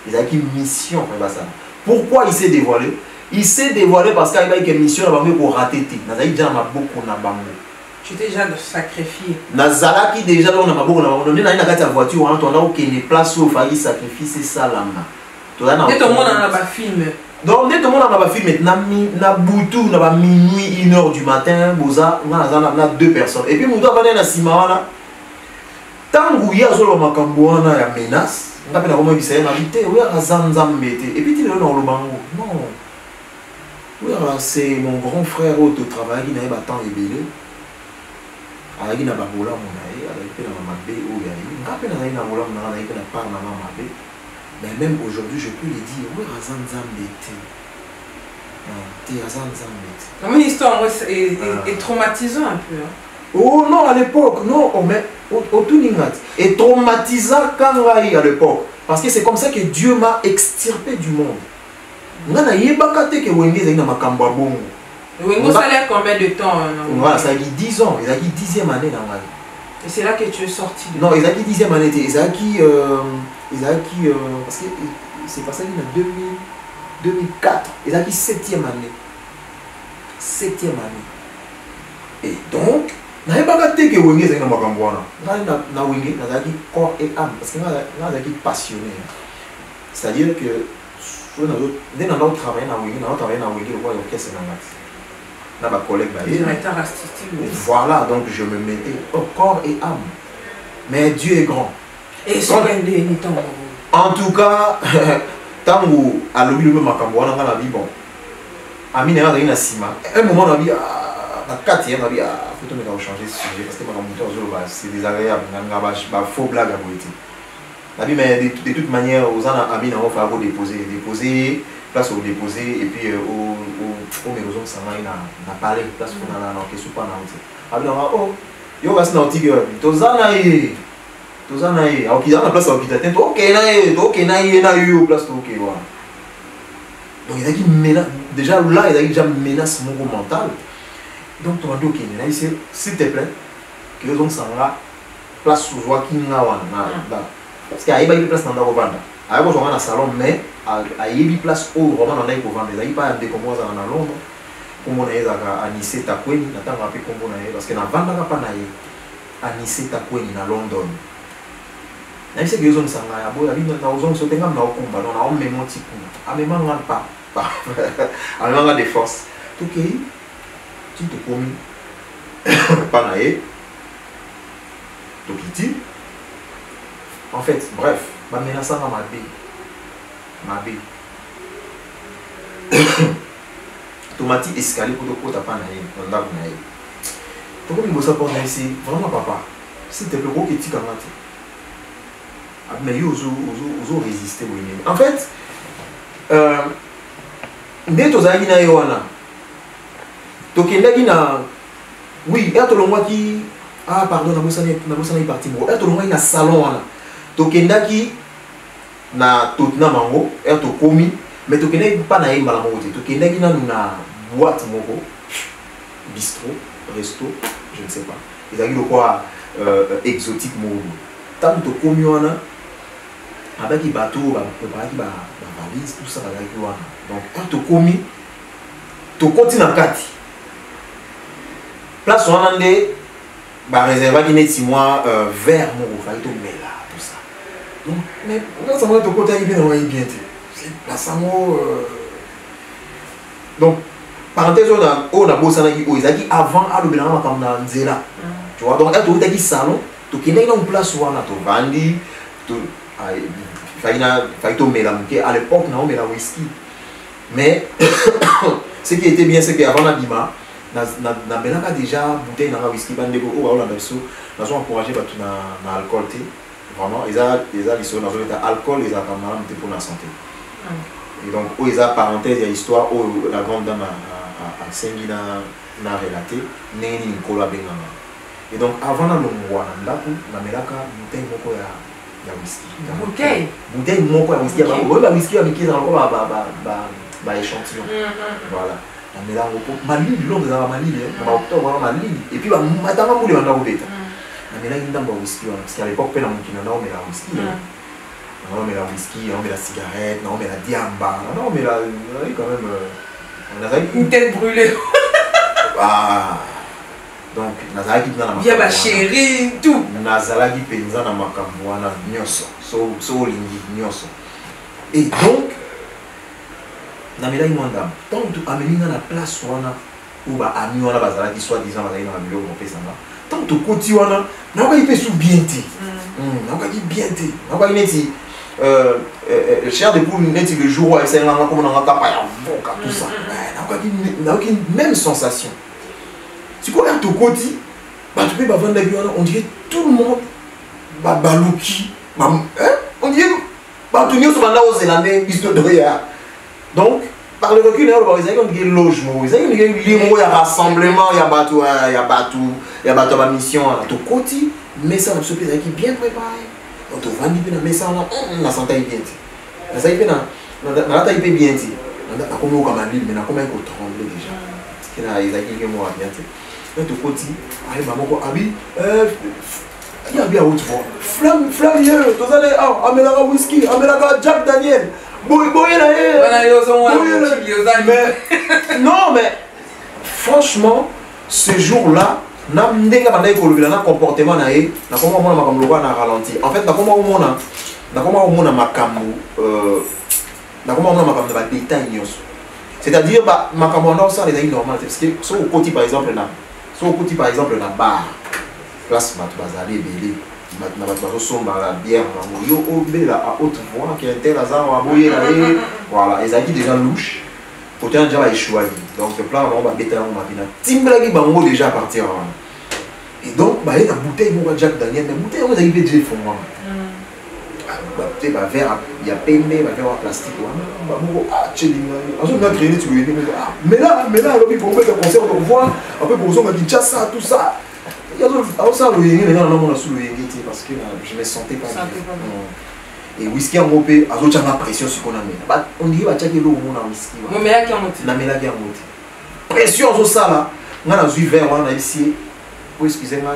ezalaki mission pa ça. Pourquoi il s'est dévoilé? Il s'est dévoilé parce qu'il y a une mission na bango pour rater te nazali déjà na maboko na bango. Tu t'es déjà sacrifié. Nazalaki déjà dans na maboko na bango na kati ya voiture wana tona okende place où fallait sacrifier ça lama. Tona na tout le monde na ba film. Donc, dès que mon a filmé, na boutou, na minuit, 1h du matin, boza, na 2 personnes. Et puis, moutou a na simana. Tangu ya zolo makambuana ya menace, on appelle la Romain Bissaya, na vite, oui, à Zanzambe. Et puis, tu es dans le bango. Non. Oui, c'est mon grand frère au travail qui n'a pas tant ébélé. Avec na babola monae, avec la mabé ou yaï. On appelle la babola monae, avec la part na mabé. Mais même aujourd'hui, je peux les dire, oui, Zanzambe. Mon histoire est traumatisante un peu. Oh non, à l'époque, non, mais au tout et traumatisant quand à l'époque. Parce que c'est comme ça que Dieu m'a extirpé du monde. Voilà, ça a l'air combien de temps? Voilà, ça a dit 10 ans, ils ont dit 10e année dans ma vie. Et c'est là que tu es sorti de... Non, ils ont dit 10e année, ils ont dit, parce que c'est passé en 2004, ils ont dit 7e année. 7e année. Et donc, nayebaka te ke wenge ezali na makambo wana ngai na wenge nazalaki corps et âme parce que ngai nazalaki passionné, c'est-à-dire que dès nanga otravaille na wenge lokwa orchestre na ngati na bacollègue baye voilà, donc je me mettais au corps et âme, mais Dieu est grand. Et en tout cas tango alobi lobi makambo wana nga na bi bon ami na nga na sima un moment na bi na kati na bi faut me changer sujet parce que makambo to c'est désagréable nga ba faux blague à boiter na bi mais de toute manière aux ana ami na on va déposer place au déposer et puis au maison ça na parler place qu'on a na question pas na on abi na oh yo va se na tigre tozana ye au kizana place au kitate to ok na ye na yo place to ok voilà. Donc il a dit déjà là il a déjà menace mon mental. Donc tu vas dire ok na ici s'il te plaît que les gens s'en va place sous voix qui na wana parce qu'il y a une place dans la vendre a ko na salon mais a yebi place au vraiment na ko vendre il pas de comme ça na Londres comme on eza ka Anissé Takweni na tanga pe comme na parce que na vendre pas na ye Anissé Takweni na London. Je sais que les gens sont là, ils sont là, ils des forces. Tout tu te commis, pas naïe, tout qui en fait, bref, ma menace à ma bé. Tomati escalier pour te côté pas naïe, on a naïe. Tout comme il bosse pour naïe, c'est vraiment papa. S'il te plaît, gros qui t'y mais ils ont résisté. En fait, dès que tu as dit oui, ah pardon, na parti mo. Na salon wana. Tokendaki na totna mango, to komi, mais tokendaki pas na yemba la moto. Tokendaki na boîte moko, bistrot, resto, je ne sais pas. Ils ont dit quoi exotique moko. Tant to komi wana avec les bateaux, préparer la valise, tout ça avec wana. Donc quand tu komi, tu continues à kati. Place on a des réservé qui n'est 6 mois vers mon refait tout mais là tout ça. Donc mais quand ça va te côté il bien c'est la samo donc parenthèse on a bossé avec eux ils a dit avant à le bilan comme dans Nzela. Tu vois donc tu as dit salon tu qui n'est dans place où on a tout vendu tout failli tomber la mouquet à l'époque on met la whisky mais ce qui était bien c'est qu'avant la bima na belaka déjà bouteille na whisky bande ko o la beso na so encourager ba tout na alcool té vraiment ils a l'histoire na zo alcool ils a quand même pour la santé et donc o ils a parenthèse il y a histoire o la grande dame a sengi na relaté neni nkola benganga et donc avant na longwa na ndako na melaka bouteille moko ya whisky bouteille moko ya whisky ba whisky avec qui dans ba échantillon voilà. Mais là, Malili, l'homme de la Malili, octobre, Malili, et puis madame Moulé, on a oublié. Mais là, il y a un whisky, parce qu'à l'époque, on met la whisky. On met la whisky, on met la cigarette, on met la diamba, on met la. Quand même. On a une tête brûlée. Ah. Donc, Nazalaki dans la makambo. Bien ma chérie, tout. Nazalaki penza na makambo wana nyoso. So lingi nyoso. Et donc, namela imwanda tant tu ameni na place wana ou ba ami wana bazala qui soit disant bazali na biloko pesanga tant tu koti wana na ba ipe sou bien te na ba ki bien te na ba ineti cher de poule neti le jour où elle s'est là comme on a tapa ya voka tout ça na ba ki même sensation tu connais tu koti ba tu peux ba vendre wana on dirait tout le monde ba baluki on dirait ba tu nyo so banda aux Zélandais histoire de rien. Donc, par le recul, ils ont des logements, ils ont des lieux, il y a rassemblement, il y a bateau, il y a bateau à mission, tout côté, mais ça, c'est bien préparé. Donc, tu vas dire, mais ça, on a santé bien. Ça, il on a taillé bien. On a comme au Cameroun, mais on a comme un peu tremblé déjà. Parce qu'il y a des mois bien. Donc, tout côté, allez, maman, abi, il y a bien autre fois. Flamme, tout ça, amène-la whisky, amène-la Jack Daniel. Mais non, mais franchement, ce jour-là, na ndenga banda ekolobela na comportement na ye na koma omona makambo lokwa na ralenti en fait na koma omona makambo na ba détail nyonso c'est-à-dire ba makambo ndo ça les normal parce que so okoti par exemple na bar place mat bazali belé na bato bazosomba la bière bango yo obela à haute voix qui inter azar wa boye na ye voilà ezaki déjà louche autant déjà échoué donc le plan on va bêter on va bien timbraki bango déjà partir et donc bah il y a bouteille moi Jack Daniel mais bouteille on a eu déjà fond moi bah tu sais bah verre il y a pembe bah verre en plastique bah bon ah chélinga on a créé tu veux mais là alors pour mettre un concert on voit un peu pour ça on a dit ça tout ça il y a ça le yéngi les gars on a sous le yéngi parce que je me sentais pas bien et whisky en mopé azo tchanga pression sur qu'on a mis bah on dit bah tchaki l'eau on a whisky mais là qui a monté na mela qui a monté pression sur ça là on a vu verre on a ici pour excusez-moi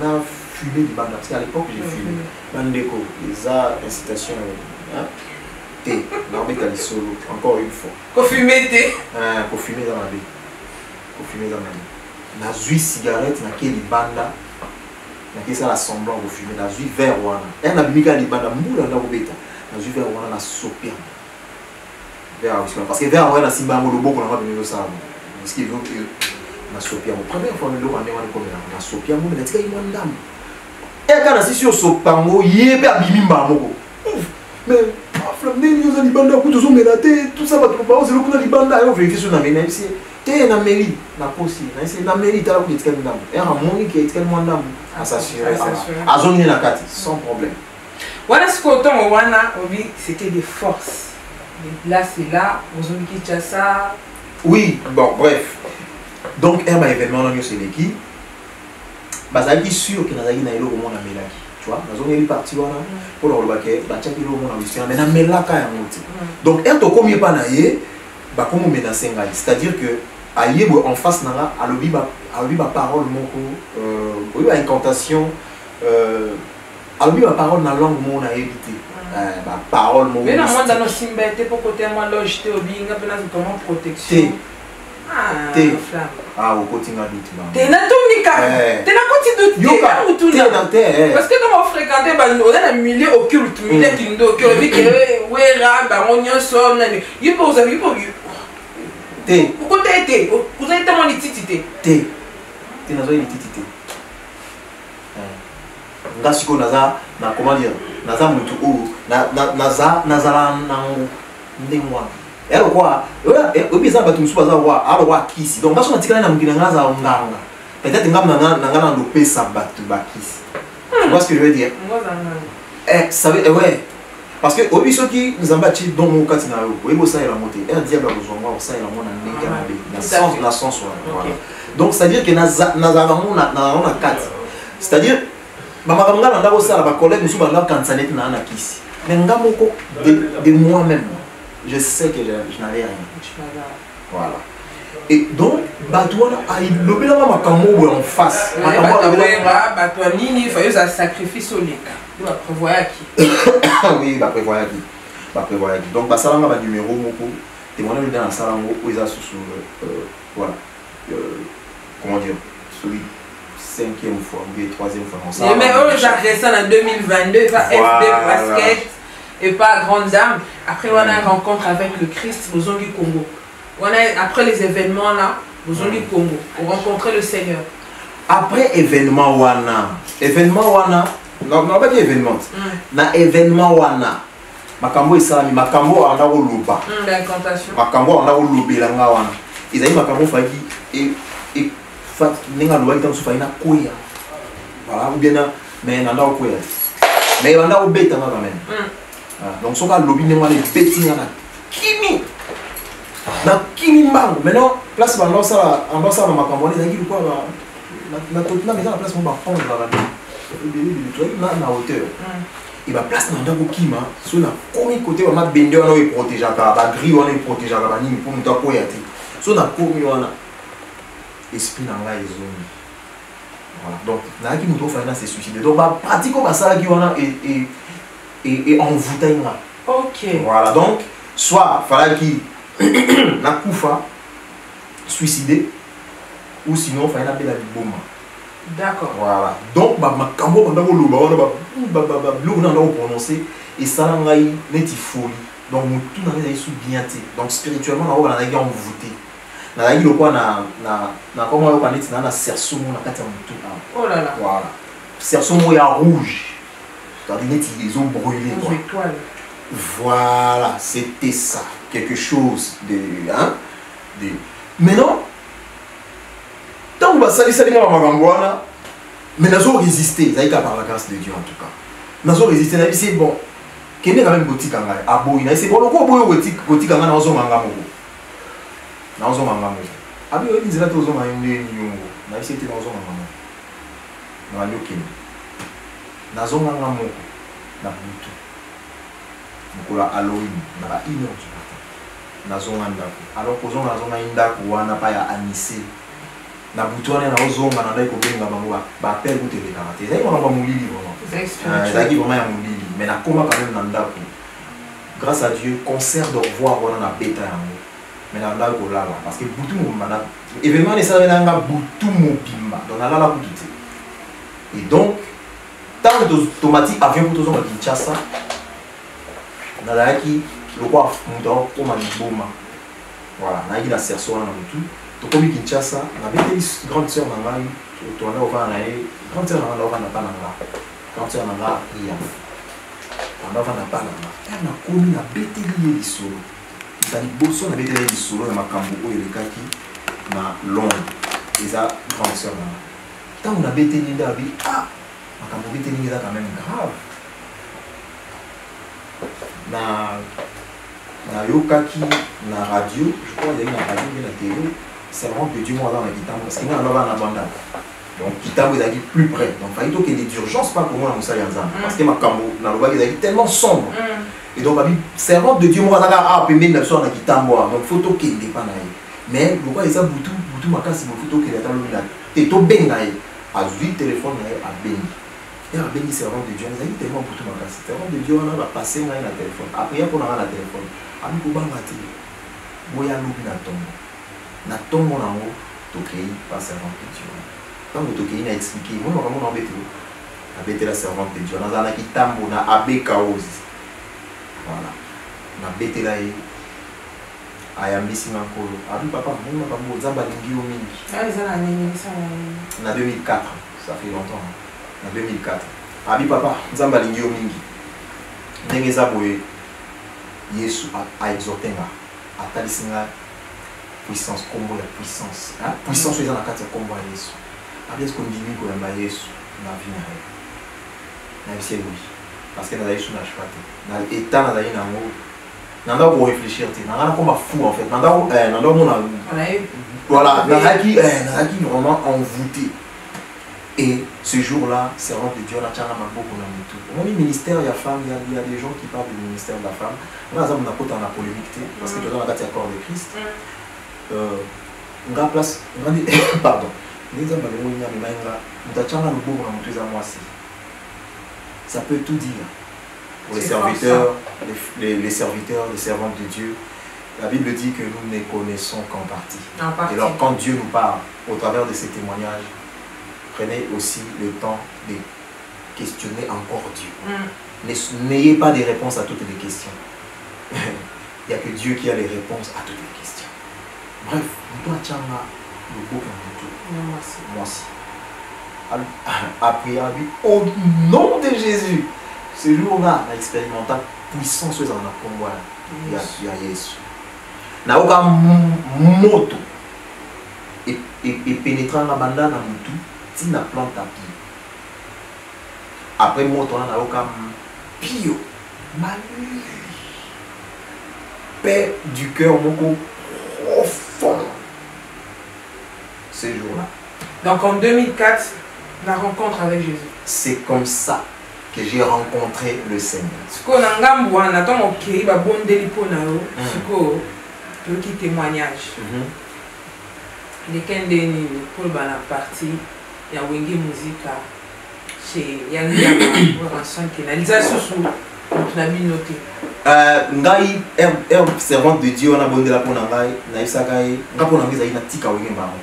na fumé du banda parce qu'à l'époque j'ai fumé bandeko les arts incitation thé l'armée t'as solo encore une fois pour fumer thé pour fumer dans la vie pour fumer dans la vie na zui cigarette na keli banda na kesa la semblant au fumer na zui verre wana et na bimika li banda mbula na bobeta na zui verre wana na sopia verre parce que verre wana simba ngo loboko na bimelo ça parce que na sopia mo première fois le wana wana comme na sopia mo na tika imandam et kana si sur sopango yebe abimimba moko mais flamme ni yo za libanda ku tozo melate tout ça ba to ba ozelo kuna libanda yo vérifie sur na mena ici te na mairie na posi na ese na mairie tala ku etikali ndambo et ramoni ki etikali mwandambo à s'assurer à zone na kati sans problème voilà ce qu'autant wana obi c'était des forces là c'est là ozoni ki tchasa oui bon bref donc un événement dans c'est l'équipe bazaki sûr que nazaki na eloko mona melaki tu vois nazoni eli parti wana pour le baké ba tchaki eloko mona whisky mais na melaka ya moti donc un to komi pa na ye ba komo menacer ngai c'est-à-dire que ayebo en face nanga alobi ba parole moko oui ba incantation alobi ba parole na langue mona éviter ba parole moko mais na monde dans simba était pour côté moi loge te obi nga pena comment protection ah au côté na doute ba te na tumika te na côté doute yoka utuna parce que dans fréquenter ba on a milieu occulte milieu kindo que obi que wera ba onyo so na ni yipo za yipo Té. Pourquoi t'es été? Vous avez tellement d'ititité. Té. Té nazo ititité. Nga siko naza na comment dire? Naza mutu o naza nango ndengwa. Ero kwa obi za batu musuba za wa alo wa kisi. Donc ngaso natikala na mungina ngaza nganga. Peut-être ngam na ndo pesa batu ba kisi. Tu vois ce que je veux dire? Ça veut ouais. Parce que au biso qui nous embâtit dans mon cas na yo oui ça il a monté un diable a besoin moi ça il a mon ndenge na sens voilà donc c'est à dire que naza na 4 c'est à dire mama kamanga ndako ça ba collègue musu ba kansanet na kisi mais ngamoko de moi même je sais que je n'avais rien voilà et donc batouana a lobela makambo en face batouana nini il faut ça sacrifice au leka va prévoir qui oui va prévoir qui donc basalanga ba numéro moko témoigner dans la salango où ils a sous voilà comment dire celui 5e fois ou 3e fois mais eux j'ai ça en 2022 pas FD basket et pas grande dame après on a une rencontre avec le Christ au Zongi Congo on a après les événements là au Zongi Congo pour rencontrer le Seigneur après événement wana non pas événement na événement wana makambo esalami makambo anda koloba l'incantation makambo anda kolobela nga wana ezali makambo faki et fat ninga loba itam so faina koya voilà ou bien mais nanda koya mais anda obeta nga quand même donc soka lobi ne wana beti nga na kimi mbango maintenant place bando ça makambo ezali quoi na totna mais na place mo ba prendre na hauteur et ba place na ndako kima so na komi côté wa mabende wana o protéger ka ba gris wana o protéger ka ba nini pour muta ko ya te so na komi wana esprit na nga ezoni voilà donc na ki muto fa na se suicider donc ba pratique ba sala ki wana et envoûté nga OK voilà donc soit fallait qui na kufa suicider ou sinon fallait na bela biboma D'accord. Voilà. Donc, ma cambo, on a prononcé et ça n'a neti folie. Donc, tout n'a pas sous bien. Donc, spirituellement, on a envoûté. On a dit quoi na comment on a dit na cerceau na kati mutu. Oh là là. Voilà. Cerceau ya rouge. C'est-à-dire neti les eaux brûlées. Voilà, c'était ça. Quelque chose de maintenant, tant que ça les mamangwana, mais nous avons résisté. Ça y est par la grâce de Dieu en tout cas. Nous avons résisté. C'est bon. Quel est quand même boutique en gagne? Ah bon, c'est bon. Pourquoi boutique en gagne dans un manga moko? Dans un manga moko. Ah bien, ils disent là tous en gagne ni on a essayé dans un manga moko. Dans le Kenya. Dans un manga moko. Dans tout. Donc là, Halloween, on a 1h du matin. Alors que on a une pas à Anissé. Na boutoine na ozonga na ndai ko benga bango ba père ko tele karaté. Ça y va mulili vraiment. Ça qui vraiment ya mulili, mais na koma quand même na ndako. Grâce à Dieu, concert de revoir on a bêta yango. Mais na ndako là parce que boutou mo mana événement ne ça nga boutou mo bimba. Donc na la boutou. Et donc tant automatique avion pour tozonga Kinshasa. Na la qui le quoi muto ko maniboma. Voilà, na la serso na boutou. Donc, comme Kinshasa, on avait des grandes sœurs dans la vie, on a ouvert la vie, grande sœur dans la vie, on a pas dans la grande sœur dans la vie, on a pas dans la vie. On a commis la bêtise du solo. On a dit, on a bêtise du solo, on a Cambo et le kaki, on a Londres, et ça, grande sœur dans la vie. Quand on a bêtise de la vie, ah, on a bêtise de la vie quand même grave. Na yokaki, na radio, je crois qu'il y a une radio, mais la télé. Servante de Dieu, moi, dans la Kitambo, parce qu'il y a un abandon. Donc, Kitambo est plus près. Donc, il faut qu'il y ait d'urgence, pas pour moi, dans Moussaïanzan. Parce que ma Kambo, dans le bas, il est tellement sombre. Et donc, servante de Dieu, moi, dans la Kitambo. Donc, il faut qu'il y ait pas. Mais, le roi, il y a Boutou, ma casse, il faut qu'il y ait là. Et tout bien, à 8 téléphones, à Béni. Et à Béni, servante de Dieu, il y a tellement Boutou, ma casse. Servante de Dieu, on va passer dans le téléphone. Après, il y a pour la téléphone. Ami Koubanga, Boya Loubi na tombe. Na tombe na ngo tokei pas servante de Dieu. Quand vous tokei na expliqué, moi vraiment embêté. Abêté la servante de Dieu. Na zana ki tambo na abe kaozi. Voilà. Na bêté la e ayambisi ngakolo. Abi papa, moi papa mo zamba lingi o mingi. Ah, ça la nini ça. Na 2004, ça fait longtemps. Na 2004. Abi papa, zamba lingi o mingi. Ndenge za boye Yesu a exhorté nga. Atalisinga puissance, combo la puissance. Hein? Puissance, c'est dans la carte combo à Yesu. Après, ce qu'on dit, qu'on a Yesu, on a vu na vie, oui. Parce que na Yesu n'a pas été. Dans l'état, na Yesu n'a pas. N'a pas réfléchir, n'a pas comme fou en fait. N'a pas voilà, n'a qui vraiment envoûté. Et ce jour-là, servant de Dieu, on a tient beaucoup dans le tout. On dit ministère, il y a femme, il y a des gens qui parlent du ministère de la femme. Par exemple, on a pas dans la polémique, parce que tu as dans la carte corps de Christ. On a place, on a dit, pardon, ça peut tout dire pour les serviteurs, les serviteurs, les servantes de Dieu. La Bible dit que nous ne connaissons qu'en partie. Et alors quand Dieu nous parle au travers de ces témoignages, prenez aussi le temps de questionner encore Dieu. N'ayez pas des réponses à toutes les questions. Il n'y a que Dieu qui a les réponses à toutes les questions. Bref, on doit attendre le beau moi aussi. Après, au nom de Jésus, ce jour-là, on a expérimenté la puissance dans la combat. Il y a Jésus. On a aucun moto et pénétrant la bande dans le tout, si on a plante à pied. Après, moto, on a aucun pio. Paix du cœur beaucoup profond. Ce jour-là. Donc en 2004, la rencontre avec Jésus. C'est comme ça que j'ai rencontré le Seigneur. Ce qu'on a ngambou, on attend mon cri, va bon délipo na yo. Ce qu'on peut qui témoignage. Les kendeni pour la partie, il y a Wengi musique chez Yangi pour un son qui n'a pas sous on a mis noté. Ngai servante de Dieu on a bondé la pour ngai na isakai ngapo na ngiza ina tika Wengi mbango.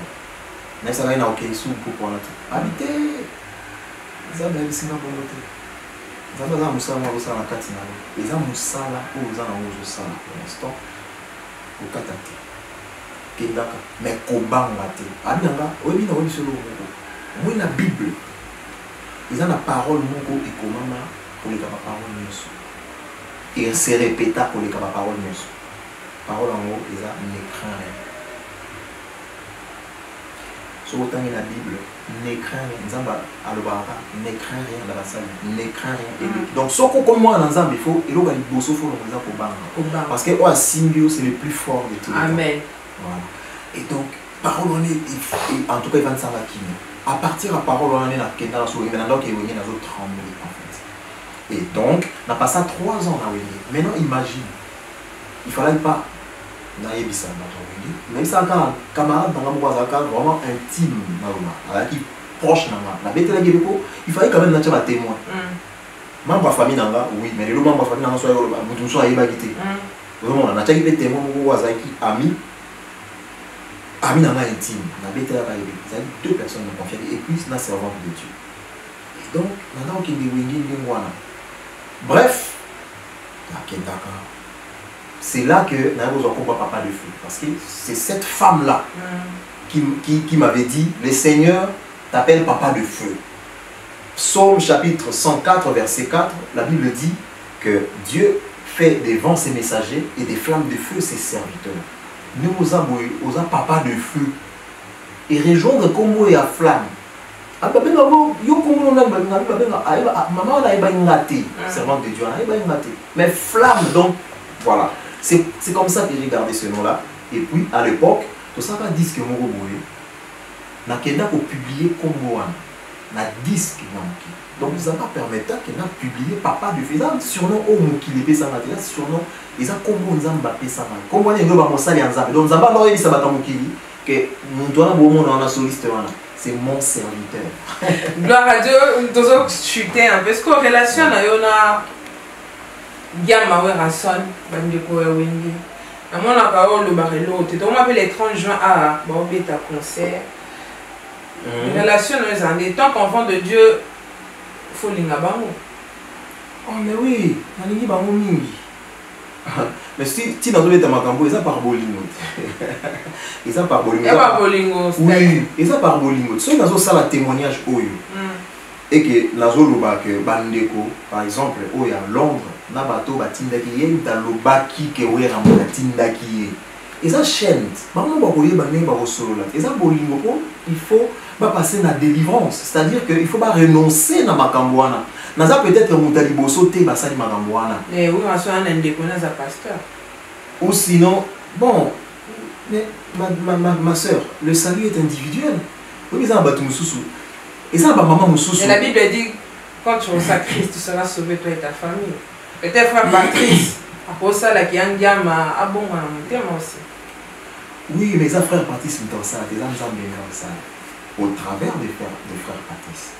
Mais ça va y avoir sous pour prendre la tête. Habiter. Ça va y avoir pour l'autre. Ça va y avoir ça moi ça la carte na. Les gens ça là ou ça na ozo ça pour l'instant. Au katati. Kendaka mais kobanga te. Abinanga oyebi na oyebi solo moko. Moi la Bible. Ils ont la parole moko et komama pour les parole nyonso. Et se répéta pour les parole nyonso. Parole en haut, ils ont ne craint rien. Sur autant que la Bible, ne craint rien. Nzamba alobaka ne craint rien dans la salle. Ne craint rien. Donc ce qu'on comme moi dans Nzamba il faut et là il bosso faut le faire kobanga. Parce que au symbio c'est le plus fort de tous les temps. Amen. Voilà. Et donc parole on est en tout cas il va ne savoir qui. À partir de la parole on est dans Kenda sur il maintenant qu'il est dans autres trembler en fait. Et donc on a passé 3 ans à Wendy. Maintenant imagine. Il fallait pas naïbisa même ça quand camarade dans la boisaka vraiment intime qui proche na bête la guébeco il fallait quand même nature à témoin membre famille nanga oui mais le membre famille nanga soit mutu soit yeba kité vraiment na tchaki témoin mo wazaki ami nanga intime na bête la baïbe c'est deux personnes de confiance et puis na servante de Dieu et donc maintenant qui dit wingi ngwana bref la kendaka. C'est là que Naïbo Zoko papa de feu. Parce que c'est cette femme-là qui m'avait dit, le Seigneur t'appelle papa de feu. Psaume chapitre 104, verset 4, la Bible dit que Dieu fait des vents ses messagers et des flammes de feu ses serviteurs. Nous osons papa de feu. Et rejoindre Congo et à flamme. Servante de Dieu, mais flamme donc, voilà. C'est comme ça que j'ai gardé ce nom-là. Et puis, à l'époque, tout ça va disque Moro Boye. N'a qu'elle a publié Congo. N'a disque Namuki. Donc, ça va permettre qu'elle a publié Papa de Feu. Surnom au Mouki, les Pessama, surnom, ils ont Congo Nzamba Pessama. Congo Nzamba Moussali Nzamba. Donc, Nzamba Nori Sabata Moukili, que nous doit avoir un soliste. C'est mon serviteur. Gloire à Dieu, nous devons chuter un peu. Parce qu'en relation, on a Gamma Rasson, Bandeko Wendy. À mon accord, le barrelo, tu m'appelles les 30 juin à Bobeta concert. Les relations, nous en des tant qu'enfant de Dieu, il faut l'ingabamo. Oh, mais oui, on a dit Bango Mingi. Mais si tu n'as pas de Makambo, ils ont par bolingo. Ils ont par bolingo. Ils ont par bolingo. Oui, ils ont par bolingo. Si nous avons ça, le témoignage, et que nous avons que Bandeko, par exemple, à Londres, na bato batindaki ye dalobaki ke we ramona tindaki et ça chaîne maman ba koye ba ne ba solo là et ça bolingo ko il faut pas passer na délivrance c'est-à-dire que il faut pas renoncer na makambwana na ça peut-être mutali boso te ba sali makambwana oui on soit un indépendant za pasteur ou sinon bon mais ma sœur le salut est individuel oui ça ba tumususu et ça ba maman mususu et la Bible dit quand tu reçois Christ tu seras sauvé toi et ta famille. Peut-être frère Patrice, après ça, la qui a un gamme à bon aussi. Oui, mais ça, frère Patrice, dans ça, des âmes dans ça, au travers des frères Patrice.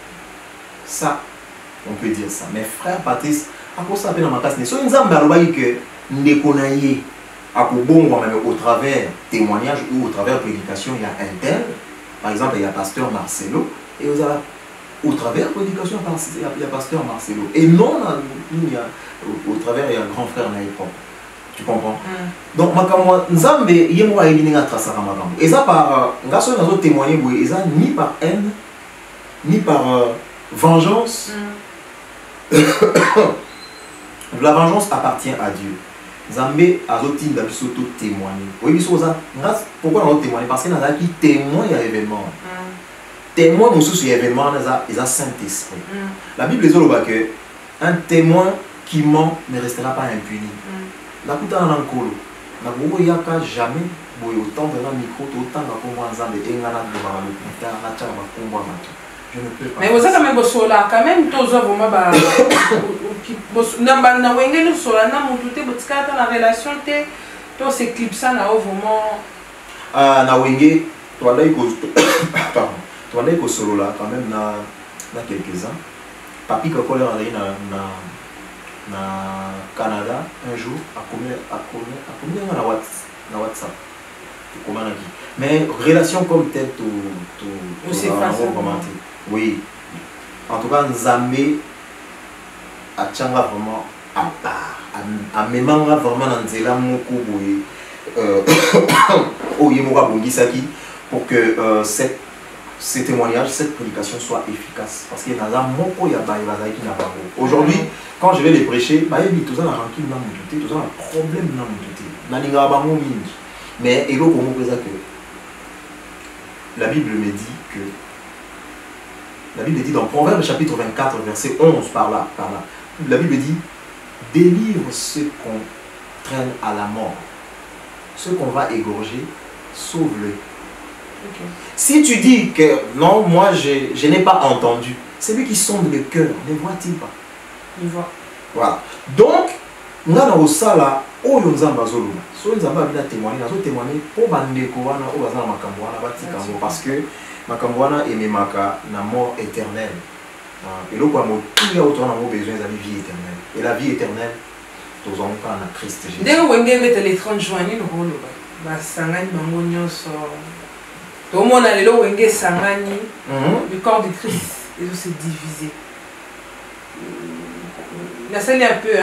Ça, on peut dire ça. Mais frère Patrice, après ça, dans ma classe, soit une âme que nous connaissons au travers témoignage ou au travers prédication, il y a un tel, par exemple, il y a pasteur Marcelo, et vous avez au travers de l'éducation, il y a pasteur Marcelo. Et non, au travers, il y a grand frère Naïpon. Tu comprends? Donc, Nzambe, il y a moi éliminé à tracer à Makambo. Et ça, par. Nous avons témoigné, ni par haine, ni par vengeance. La vengeance appartient à Dieu. Nzambe a zotin d'abisoto témoigné. Oui, pourquoi nous avons témoigné? Parce que nous avons témoin à l'événement. Témoin nous sur l'événement, ils ont Saint-Esprit. La Bible dit que un témoin qui ment ne restera pas impuni. La putain en colo. La boue yaka jamais autant de la micro autant de comment ça de engana de la putain la tcha va combat. Je ne peux pas. Mais vous avez quand même bosola quand même tous os vraiment ba qui bos namba na wenge no sola na mututé botikata la relation té to s'éclipse na vraiment na wenge toi là pardon. Tu vas aller au solo là quand même dans quelques ans. Papi Kakole est na Canada un jour à combien na WhatsApp. Mais relation comme telle, c'est facile. Oui. En tout cas, Nzambe a tchanga vraiment à part. A memanga vraiment dans Nzela Moko Boye. Pour que ces témoignages, cette prédication soit efficace. Parce qu'il y a aujourd'hui, quand je vais les prêcher, tout ça n'a tout ça n'a problème. Mais la Bible me dit que la Bible dit dans Proverbe chapitre 24, verset 11, par là, la Bible dit délivre ceux qu'on traîne à la mort, ceux qu'on va égorger, sauve-le. Okay. Si tu dis que non, moi je n'ai pas entendu, celui qui sonde le cœur, ne voit-il pas? Il voit. Voilà. Donc, nous avons ça là, où nous avons témoigné, nous avons témoigné pour parce que Makambouana et Memaka na mort éternelle. Et là, nous avons besoin de la vie éternelle. Et la vie éternelle, nous avons en Christ Jésus. Dès que vous avez les 30 juin, nous avons tout le monde a le corps de Christ s'est divisé. La scène est un peu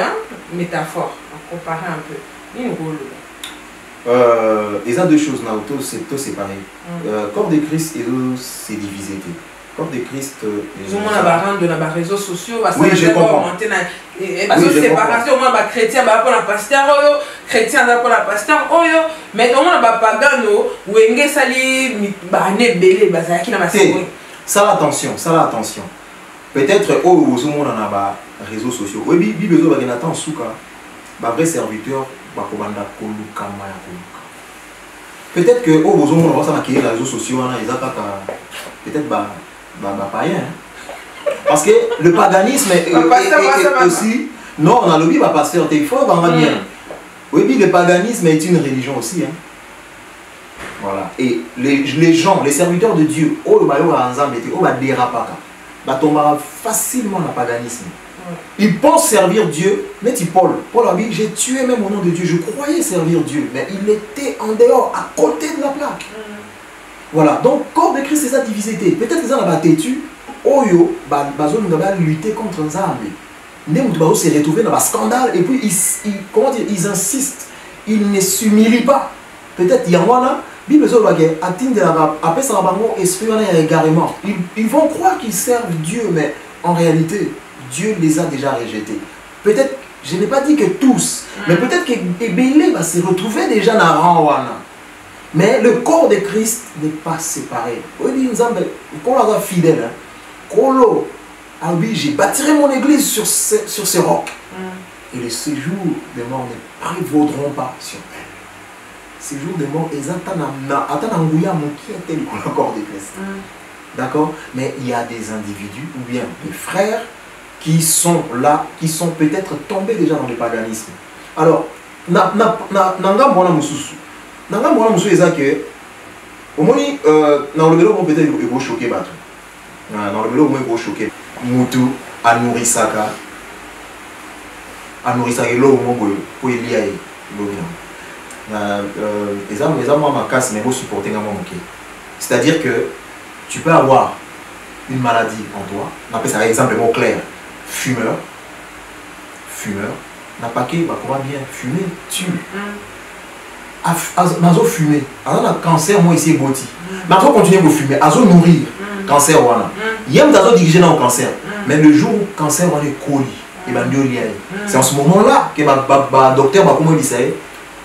métaphore, à comparer un peu. Il y a deux choses, c'est tout séparé. Corps de Christ s'est divisé. Corps de Christ. Ils ont des réseaux sociaux. Oui, je comprends. Séparation, chrétien, pasteur, chrétien, pasteur, mais tout le monde a pagano, ou ça attention. Peut-être au monde en a réseaux sociaux. Oui, Bible Nathan Souka, vrai serviteur, peut-être que au monde on va s'acquérir les réseaux sociaux, peut-être païen. Parce que le paganisme est aussi. Non, on a le Bible pasteur, il faut bien. Oui, le paganisme est une religion aussi. Voilà. Et les gens, les serviteurs de Dieu, tombera facilement dans le paganisme. Ils pensent servir Dieu, mais Paul a dit, j'ai tué même au nom de Dieu, je croyais servir Dieu, mais il était en dehors, à côté de la plaque. Voilà, donc corps de Christ, c'est sa divisité. Peut-être que ça n'a pas têtu, Oyo, lutter contre Nzambe. Ils se retrouver dans un scandale, et puis ils insistent, ils ne s'humilient pas. Peut-être il y a un Bible ils vont croire qu'ils servent Dieu, mais en réalité, Dieu les a déjà rejetés. Peut-être, je n'ai pas dit que tous, mais peut-être que Ebélé va se retrouver déjà dans le rang. Mais le corps de Christ n'est pas séparé. Quand on est fidèle, j'ai bâtirai mon église sur ce roc. Et les séjours des morts ne prévaudront pas sur elle. Ces jours de mort, ils attendent le corps de Christ. D'accord? Mais il y a des individus ou bien des frères qui sont là, qui sont peut-être tombés déjà dans le paganisme. Alors, Nanga Mwana Mususu. Nanga Mwana Mususu, c'est que, au moins, dans le vélo, peut-être il va choquer. Dans le vélo, il va choquer. Moutou, Anurisaka. Anurisaka, il faut y aller. C'est-à-dire que tu peux avoir une maladie en toi, on appelle ça par exemple mot clair, fumeur, n'a pas qu'à bien fumer, tue. Mazo fumer, alors un cancer moi ici boti. Mazo continuer à fumer, azo nourrir, cancer wana. Yem dazo diriger dans le cancer, mais le jour où cancer wana est coli, c'est en ce moment-là que le docteur va comment il dit ça.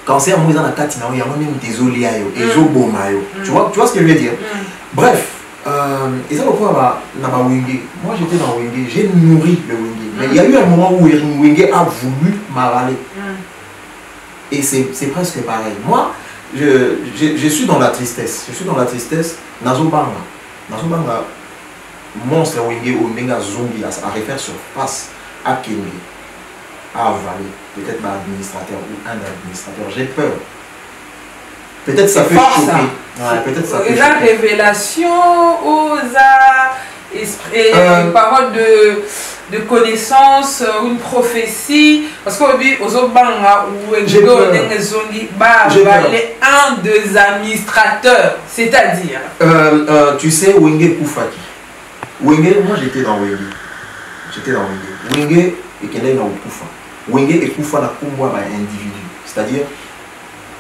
Cancer, moi, dans la carte, il y a même des oliayo, des obomayo. Tu vois ce que je veux dire? Bref, et ça, moi j'étais dans Wenge, j'ai nourri le Wenge. Mais il y a eu un moment où Wenge a voulu m'avaler. Et c'est presque pareil. Moi, je suis dans la tristesse. Nazobanga, monstre Wenge ou Menga zombie, à refaire sur face, à Kenge, à avaler. Peut-être un administrateur ou un administrateur, j'ai peur. Peut-être ça peut choquer. Peut-être ça peut la révélation aux paroles de de connaissances ou une prophétie. Parce qu'aujourd'hui, aux Obanga ou un des administrateurs, c'est-à-dire. Tu sais, Wenge Koufaki. Wenge, moi j'étais dans Wenge. J'étais dans Wenge. Wenge et Kenya na Koufa. Wenge et Koufa na combat un individu. C'est-à-dire,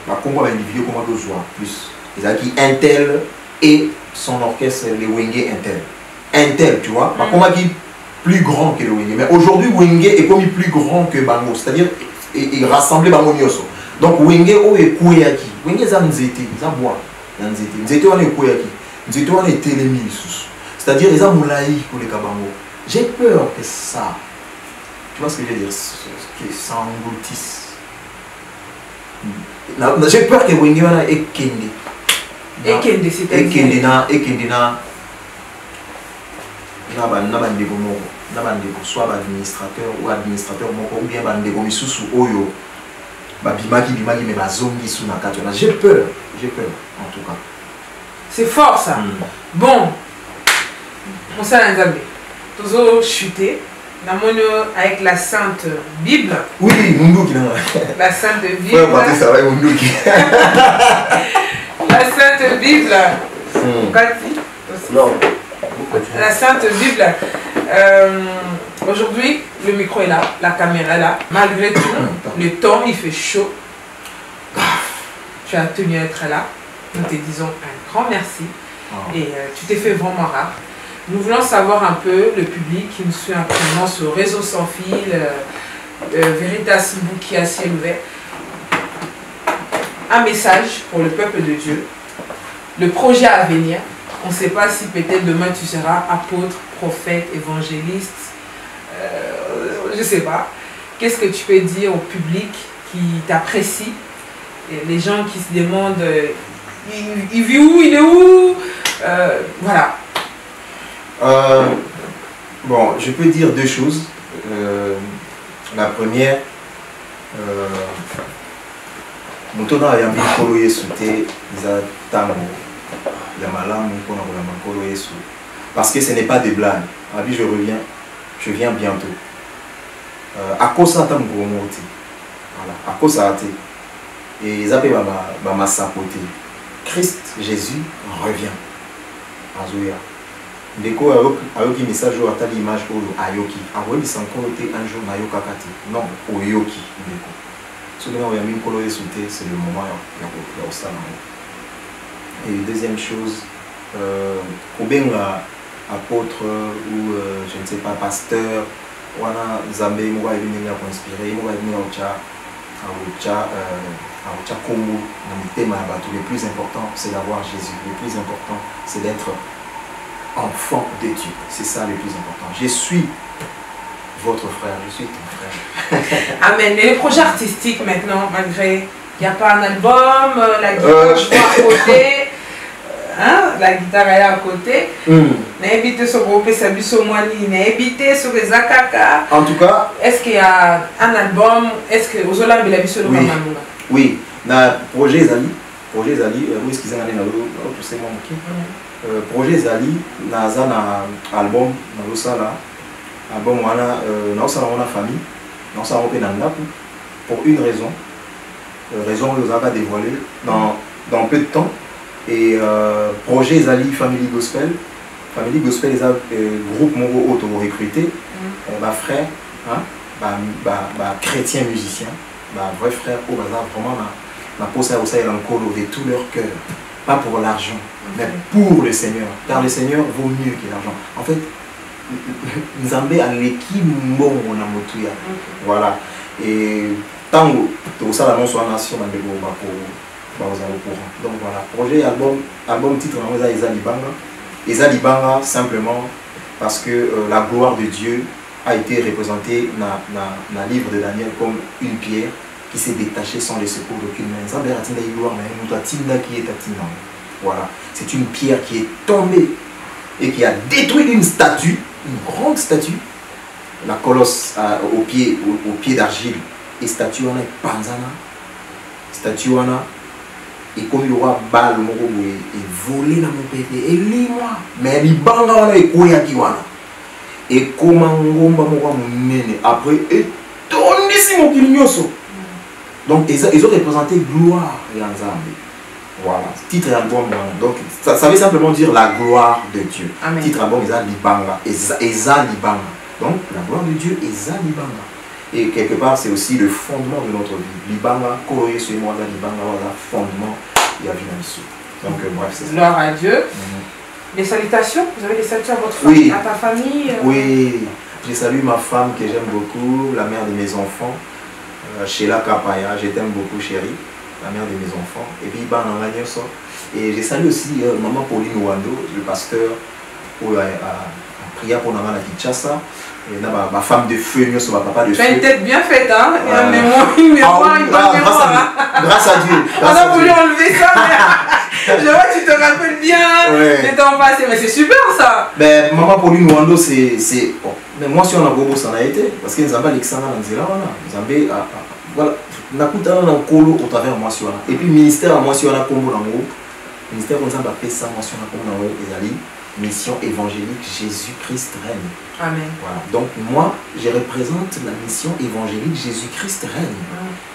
la combat un individu comment tu vois plus. Ils ont qui Intel et son orchestre, les Wenge Intel. Intel, tu vois. La combat qui plus grand que le Wenge. Mais aujourd'hui, Wenge est comme plus grand que Bango. C'est-à-dire, il rassemble Bango Nyoso. Donc, Wenge ou est Kouyaki. Wenge est Nzete, ils ont bois. Nzete on est Kouyaki. Nzete on est Télémi. C'est-à-dire, ils ont Moulaï pour les Kabango. J'ai peur que ça, tu vois ce que je veux dire, que ça engloutisse. J'ai peur que Wenge est Kende. Et Kende, c'est-à-dire soit administrateur ou administrateur ou bien bandeko misusu oyo babimaki mais bazongi sous na katona. J'ai peur en tout cas. C'est fort ça. Bon, on s'est entendu. Toujours chuté. Avec la Sainte Bible. Oui, Munduki. La Sainte Bible. La Sainte Bible. Non. La Sainte Bible. Aujourd'hui, le micro est là, la caméra est là. Malgré tout, le temps, il fait chaud. Tu as tenu à être là. Nous te disons un grand merci. Et tu t'es fait vraiment rare. Nous voulons savoir un peu, le public qui nous suit actuellement sur le réseau sans fil, Veritas Bouki à ciel ouvert, un message pour le peuple de Dieu, le projet à venir. On ne sait pas si peut-être demain tu seras apôtre, prophète, évangéliste, je ne sais pas. Qu'est-ce que tu peux dire au public qui t'apprécie, les gens qui se demandent, il vit où, il est où, voilà. Bon, je peux dire deux choses. La première, Moutona a yambi kolo yesu te za tango ya malamu pona ko yamba kolo yesu parce que ce n'est pas des blagues. Abi je viens bientôt. À cause ça tango moti. Voilà, à cause ça te. Et ils appellent ma sapote. Christ Jésus revient. Azoya. Ndeko ayoki message ou atali image oyo ayoki. Awoyi sanko te un jour na yoka kati. Non, oyoki ndeko. Ce que nous avons sauté, c'est le moment où ça. Et deuxième chose, au bien apôtre ou je ne sais pas pasteur, on a Zambé, on va venir pour inspirer, on va venir au Tcha, Kombo, le plus important c'est d'avoir Jésus, le plus important c'est d'être enfant de Dieu, c'est ça le plus important. Je suis votre frère, je suis ton frère. Amen. Et les projets artistiques maintenant, malgré, il n'y a pas un album, la guitare je vois à côté, hein, la guitare est à côté. N'habitez sur le groupe Sabiso Moani, n'habitez sur les Akaka. En tout cas, est-ce qu'il y a un album, est-ce que aux Olam de la Biso oui. Oui, dans projet Zali, où est-ce qu'ils ont allé dans tout ce monde projet Zali, dans un album, dans le sala. Bon, on a famille, on a pour une raison que nous avons dévoilée dans peu de temps. Et projet Zali Family Gospel, ils ont groupe Mongo auto-recruté, ma frère, chrétien musicien, vrai frère, au bazar vraiment la pose à de tout leur cœur, pas pour l'argent, mais pour le Seigneur, car le Seigneur vaut mieux que l'argent. En fait, Nzambe a l'équipe mbongo na motuya. Voilà. Et tant que ça l'annonce en nation dans le courant. Donc voilà. Projet album titre Eza Libanga simplement parce que la gloire de Dieu a été représentée dans le livre de Daniel comme une pierre qui s'est détachée sans le secours d'aucune main. Nzambe a tinda gloire mais qui est à voilà. C'est une pierre qui est tombée et qui a détruit une statue. Une grande statue, la colosse au pied d'argile, et statue wana panzana, statue wana et comme il roi balle et volé dans mon pété et lui moi mais il banga wana et koyaki wana et comment ngomba moko monene après et tondisi mokili nyonso. Donc ils ont représenté gloire et Nzambe. Voilà, titre album. Donc ça veut simplement dire la gloire de Dieu. Amen. Titre album Eza Libanga, Eza Libanga. Donc la gloire de Dieu Eza Libanga. Et quelque part c'est aussi le fondement de notre vie. Libanga, Koroye sur moi Libanga, voilà fondement il y a Vinaïsou. Donc bref c'est ça. Gloire à Dieu. Des salutations, vous avez des salutations à votre famille, à ta famille Oui, je salue ma femme que j'aime beaucoup, la mère de mes enfants, Sheila Kapaya, je t'aime beaucoup chérie, la mère de mes enfants. Et puis et je salue aussi maman Pauline Wando, le pasteur qui a prié pour Nama la Kinshasa. Et ma femme de feu, ma papa de feu. Tu as une tête bien faite, hein? Une mémoire, grâce à Dieu. On a voulu enlever ça, mais je vois que tu te rappelles bien des temps passés. Mais c'est super ça. Ben, maman Pauline Wando, c'est. Bon. Mais moi, si on a beau, ça a été. Parce que nous avons Alexandra Nanzela, voilà. Nous avons un colo au travers de moi. Et puis, le ministère à moi, si on a Combo dans le ministère, on a fait ça, moi, si on a Combo dans le mission évangélique, Jésus-Christ règne. Amen. Voilà. Donc moi, je représente la mission évangélique, Jésus-Christ règne.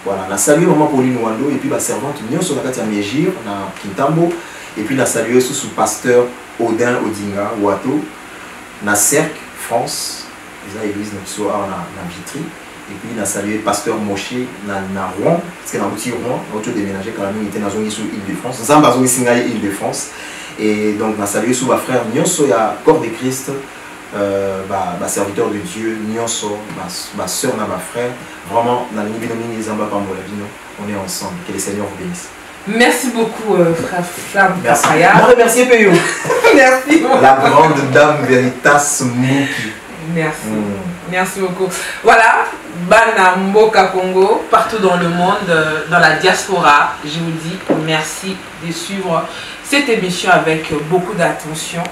Voilà. On a salué maman Pauline Wando et puis la servante Nyon sur la carte à Mégir, on a Kintambo, et puis on a salué sous pasteur Odin Odinga, Ouato, on a Cercle, France, ils ont l'église notre soir, on a Vitry, et puis on a salué pasteur Moshe, on a Rouen, parce qu'on a aussi Rouen, on a déménagé quand on était dans une Île-de-France, nous sommes dans une Île-de-France. Et donc, on a salué sous ma frère Nyonso, il y a corps de Christ, serviteur de Dieu, Nyonso, ma soeur, ma frère. Vraiment, on est ensemble. Que le Seigneur vous bénisse. Merci beaucoup, frère Flamme. Merci. Je remercie Payou. Merci. La grande dame Veritas Mouki. Merci. Merci beaucoup. Voilà, Bana Mboka Congo, partout dans le monde, dans la diaspora, je vous dis merci de suivre cette émission avec beaucoup d'attention.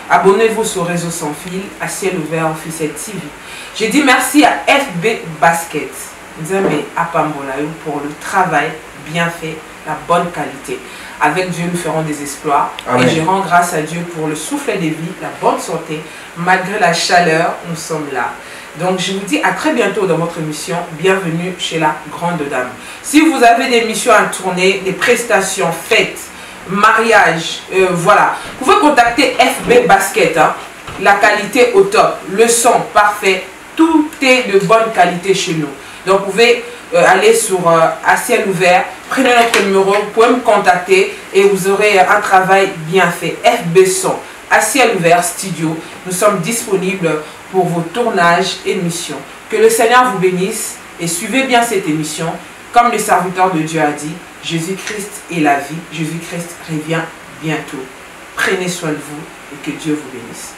Abonnez-vous sur Réseau Sans Fil, à Ciel Ouvert Officiel TV. Je dis merci à FB Basket, à Pambolayo pour le travail bien fait, la bonne qualité. Avec Dieu, nous ferons des exploits. Amen. Et je rends grâce à Dieu pour le souffle de vie, la bonne santé. Malgré la chaleur, nous sommes là. Donc, je vous dis à très bientôt dans votre émission. Bienvenue chez la Grande Dame. Si vous avez des missions à tourner, des prestations faites, mariage, voilà, vous pouvez contacter FB Basket. Hein. La qualité au top, le son parfait, tout est de bonne qualité chez nous. Donc, vous pouvez aller sur à ciel ouvert, prenez notre numéro, vous pouvez me contacter et vous aurez un travail bien fait. FB Son, à ciel ouvert studio, nous sommes disponibles pour vos tournages et missions. Que le Seigneur vous bénisse et suivez bien cette émission. Comme le serviteur de Dieu a dit, Jésus-Christ est la vie, Jésus-Christ revient bientôt. Prenez soin de vous et que Dieu vous bénisse.